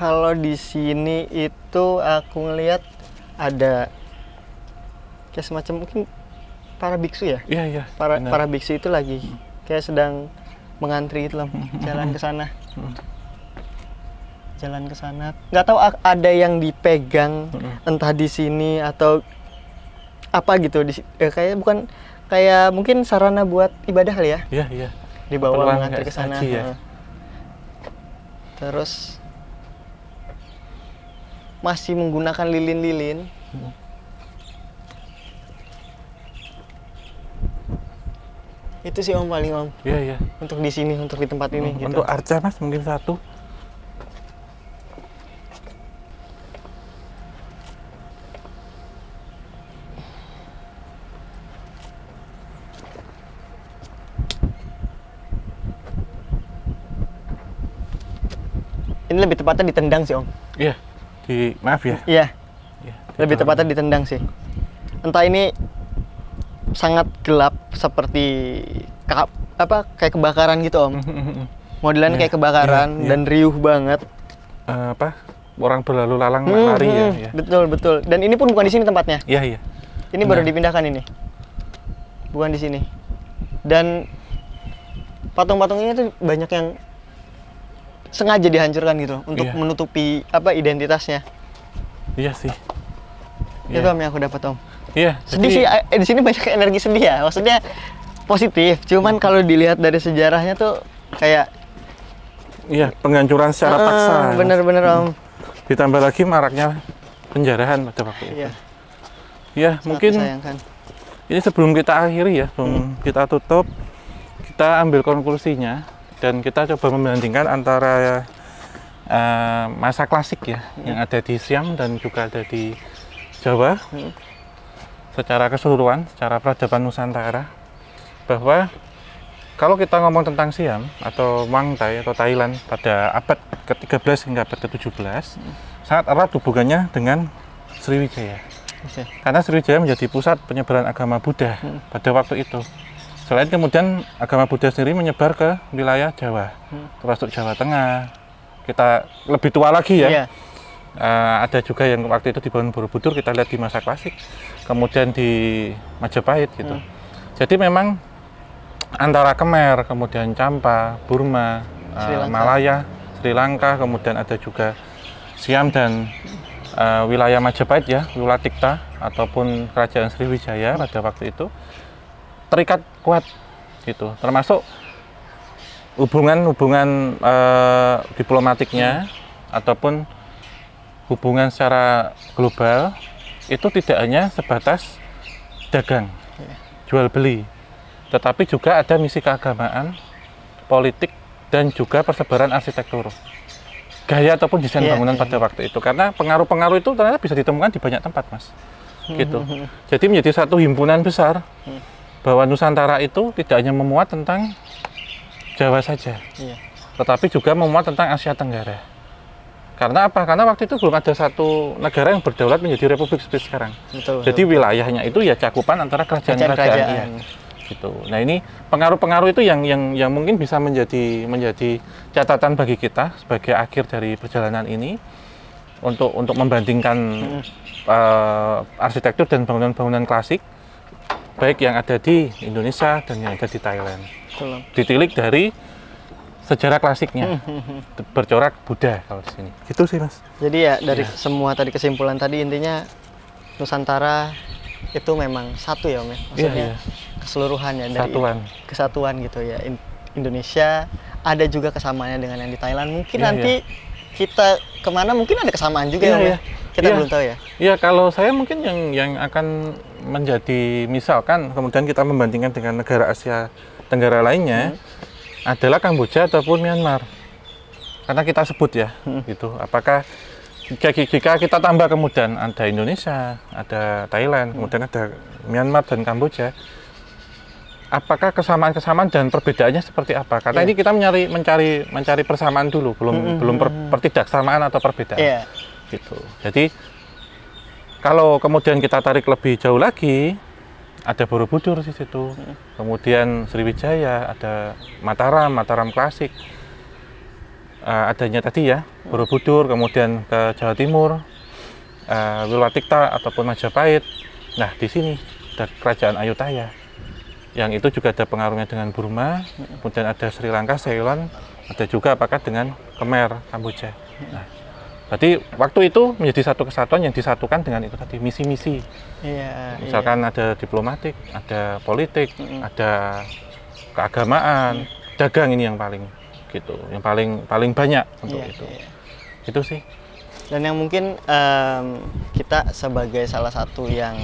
Kalau di sini itu aku ngelihat ada kayak semacam mungkin para biksu ya. Iya. Para biksu itu lagi kayak sedang mengantri itu loh, jalan ke sana. Jalan ke sana. Nggak tahu ada yang dipegang entah di sini atau apa gitu. Kayak bukan, kayak mungkin sarana buat ibadah kali ya. Iya. Dibawa mengantri ke sana. Ya. Terus masih menggunakan lilin-lilin. Itu sih Om paling Om. Iya. Untuk di sini, untuk di tempat ini. Untuk arca Mas mungkin 1. Ini lebih tepatnya ditendang sih Om. Iya. Maaf ya. Iya. Lebih tepatnya ditendang sih. Entah ini sangat gelap seperti kayak kebakaran gitu Om. Modelannya kayak kebakaran dan riuh banget. Orang berlalu lalang lari ya. Betul. Dan ini pun bukan di sini tempatnya. Iya. Ini baru dipindahkan ini. Bukan di sini. Dan patung-patung ini tuh banyak yang sengaja dihancurkan gitu untuk menutupi identitasnya. Iya sih. Itu Om yang aku dapat Om. Iya. Sedih sih, di sini banyak energi sedih ya. Maksudnya positif. Cuman kalau dilihat dari sejarahnya tuh kayak penghancuran secara paksa. Bener-bener Om. Ditambah lagi maraknya penjarahan pada waktu itu. Iya, mungkin disayangkan. Ini sebelum kita akhiri ya, sebelum kita tutup, kita ambil konklusinya dan kita coba membandingkan antara masa klasik ya yang ada di Siam dan juga ada di Jawa. Secara keseluruhan, secara peradaban Nusantara, bahwa kalau kita ngomong tentang Siam atau Muang Thai atau Thailand pada abad ke-13 hingga abad ke-17 sangat erat hubungannya dengan Sriwijaya. Karena Sriwijaya menjadi pusat penyebaran agama Buddha pada waktu itu. Selain kemudian agama Buddha sendiri menyebar ke wilayah Jawa, termasuk Jawa Tengah. Kita lebih tua lagi ya. Ada juga yang waktu itu dibangun Borobudur, kita lihat di masa klasik, kemudian di Majapahit gitu. Jadi memang antara Khmer, kemudian Champa, Burma, Malaya, Sri Lanka, kemudian ada juga Siam dan wilayah Majapahit ya, Wulatikta ataupun Kerajaan Sriwijaya pada waktu itu terikat kuat gitu, termasuk hubungan diplomatiknya ataupun hubungan secara global itu tidak hanya sebatas dagang, jual beli, tetapi juga ada misi keagamaan, politik, dan juga persebaran arsitektur, gaya ataupun desain bangunan pada waktu itu. Karena pengaruh-pengaruh itu ternyata bisa ditemukan di banyak tempat, Mas. Gitu. Jadi menjadi satu himpunan besar bahwa Nusantara itu tidak hanya memuat tentang Jawa saja. Iya. Tetapi juga memuat tentang Asia Tenggara. Karena apa? Karena waktu itu belum ada satu negara yang berdaulat menjadi republik seperti sekarang. Betul. Jadi wilayahnya itu ya cakupan antara kerajaan-kerajaan. Iya. Gitu. Nah ini pengaruh-pengaruh itu yang mungkin bisa menjadi catatan bagi kita sebagai akhir dari perjalanan ini untuk membandingkan arsitektur dan bangunan-bangunan klasik baik yang ada di Indonesia dan yang ada di Thailand. Betul. Ditilik dari sejarah klasiknya, bercorak Buddha kalau di sini. Gitu sih Mas. Jadi ya dari semua tadi kesimpulan tadi intinya Nusantara itu memang satu ya Om ya. Maksudnya keseluruhannya dari kesatuan gitu ya. Indonesia ada juga kesamaannya dengan yang di Thailand. Mungkin nanti kita kemana mungkin ada kesamaan juga ya Om ya. Kita belum tahu ya. Iya, kalau saya mungkin yang akan menjadi misalkan kemudian kita membandingkan dengan negara Asia Tenggara lainnya adalah Kamboja ataupun Myanmar. Karena kita sebut ya, gitu. Apakah jika kita tambah kemudian ada Indonesia, ada Thailand, kemudian ada Myanmar dan Kamboja, apakah kesamaan-kesamaan dan perbedaannya seperti apa? Karena ini kita mencari persamaan dulu, belum pertidaksamaan atau perbedaan. Gitu. Jadi kalau kemudian kita tarik lebih jauh lagi, ada Borobudur di situ, kemudian Sriwijaya, ada Mataram klasik, adanya tadi ya Borobudur, kemudian ke Jawa Timur, Wilwatikta ataupun Majapahit. Nah di sini ada Kerajaan Ayutthaya, yang itu juga ada pengaruhnya dengan Burma, kemudian ada Sri Lanka, Ceylon, ada juga apakah dengan Khmer, Kamboja. Nah, berarti waktu itu menjadi satu kesatuan yang disatukan dengan itu tadi misi-misi. Misalkan ada diplomatik, ada politik, ada keagamaan, dagang ini yang paling gitu, yang paling banyak untuk itu. Itu sih. Dan yang mungkin kita sebagai salah satu yang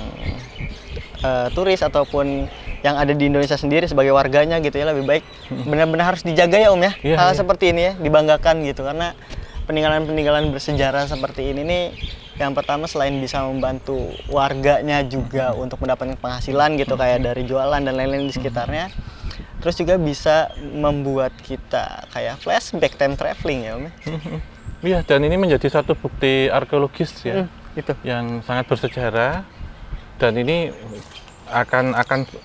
turis ataupun yang ada di Indonesia sendiri sebagai warganya gitu ya, lebih baik benar-benar harus dijaga ya Om ya. Hal seperti ini ya, dibanggakan gitu, karena peninggalan-peninggalan bersejarah seperti ini nih yang pertama selain bisa membantu warganya juga untuk mendapatkan penghasilan gitu kayak dari jualan dan lain-lain di sekitarnya, terus juga bisa membuat kita kayak flashback time traveling ya Om. Iya, dan ini menjadi satu bukti arkeologis ya, yang sangat bersejarah, dan ini akan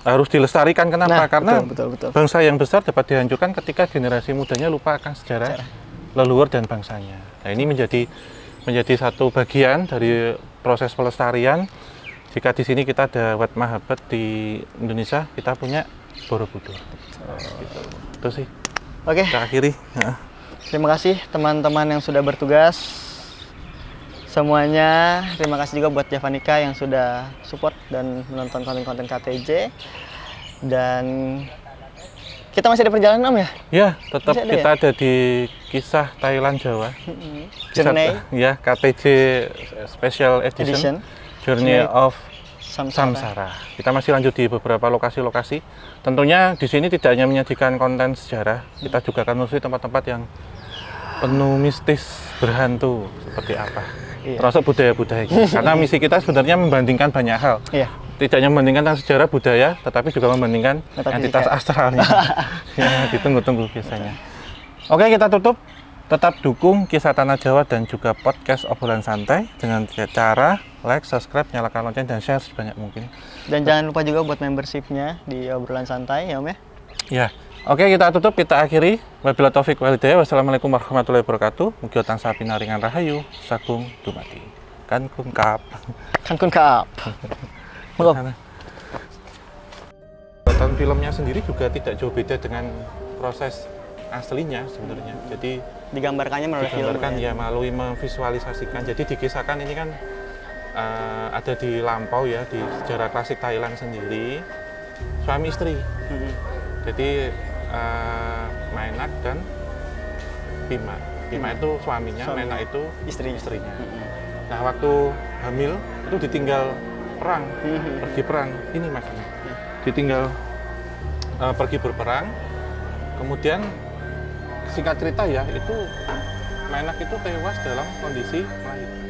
harus dilestarikan. Kenapa? Karena betul. Bangsa yang besar dapat dihancurkan ketika generasi mudanya lupa akan sejarah leluhur dan bangsanya. Nah, ini menjadi satu bagian dari proses pelestarian. Jika di sini kita ada Wat Mahabad, di Indonesia kita punya Borobudur. Gitu. Itu sih. Oke. Kita akhiri. Terima kasih teman-teman yang sudah bertugas semuanya. Terima kasih juga buat Javanica yang sudah support dan menonton konten-konten KTJ. Dan kita masih ada perjalanan Om ya? Ya, tetap kita ada di Kisah Thailand Jawa. Journey. Ya, KTJ Special Edition. Journey of Samsara. Kita masih lanjut di beberapa lokasi-lokasi. Tentunya di sini tidak hanya menyajikan konten sejarah, kita juga akan menelusuri tempat-tempat yang penuh mistis, berhantu seperti apa. Termasuk budaya-budaya. Karena misi kita sebenarnya membandingkan banyak hal. Tidak hanya membandingkan tentang sejarah budaya, tetapi juga membandingkan entitas astralnya. Ya, ditunggu-tunggu biasanya. Oke, kita tutup. Tetap dukung Kisah Tanah Jawa dan juga podcast Obrolan Santai dengan cara like, subscribe, nyalakan lonceng, dan share sebanyak mungkin. Dan jangan lupa juga buat membershipnya di Obrolan Santai ya Om ya. Ya. Oke, kita tutup, kita akhiri. Wabillahi taufiq wal hidayah. Wassalamualaikum warahmatullahi wabarakatuh. Mugi tansah pinaringan rahayu, sagung dumadi. Kan kungkap. Buatan filmnya sendiri juga tidak jauh beda dengan proses aslinya sebenarnya. Jadi digambarkannya melalui memvisualisasikan. Jadi dikisahkan ini kan ada di lampau ya, di sejarah klasik Thailand sendiri, suami istri. Jadi Maenak dan Pima. Pima itu suaminya, Maenak itu istrinya. Nah, waktu hamil itu ditinggal perang, pergi perang. Ini makanya ditinggal pergi berperang. Kemudian singkat cerita ya, itu Maenak itu tewas dalam kondisi melahirkan.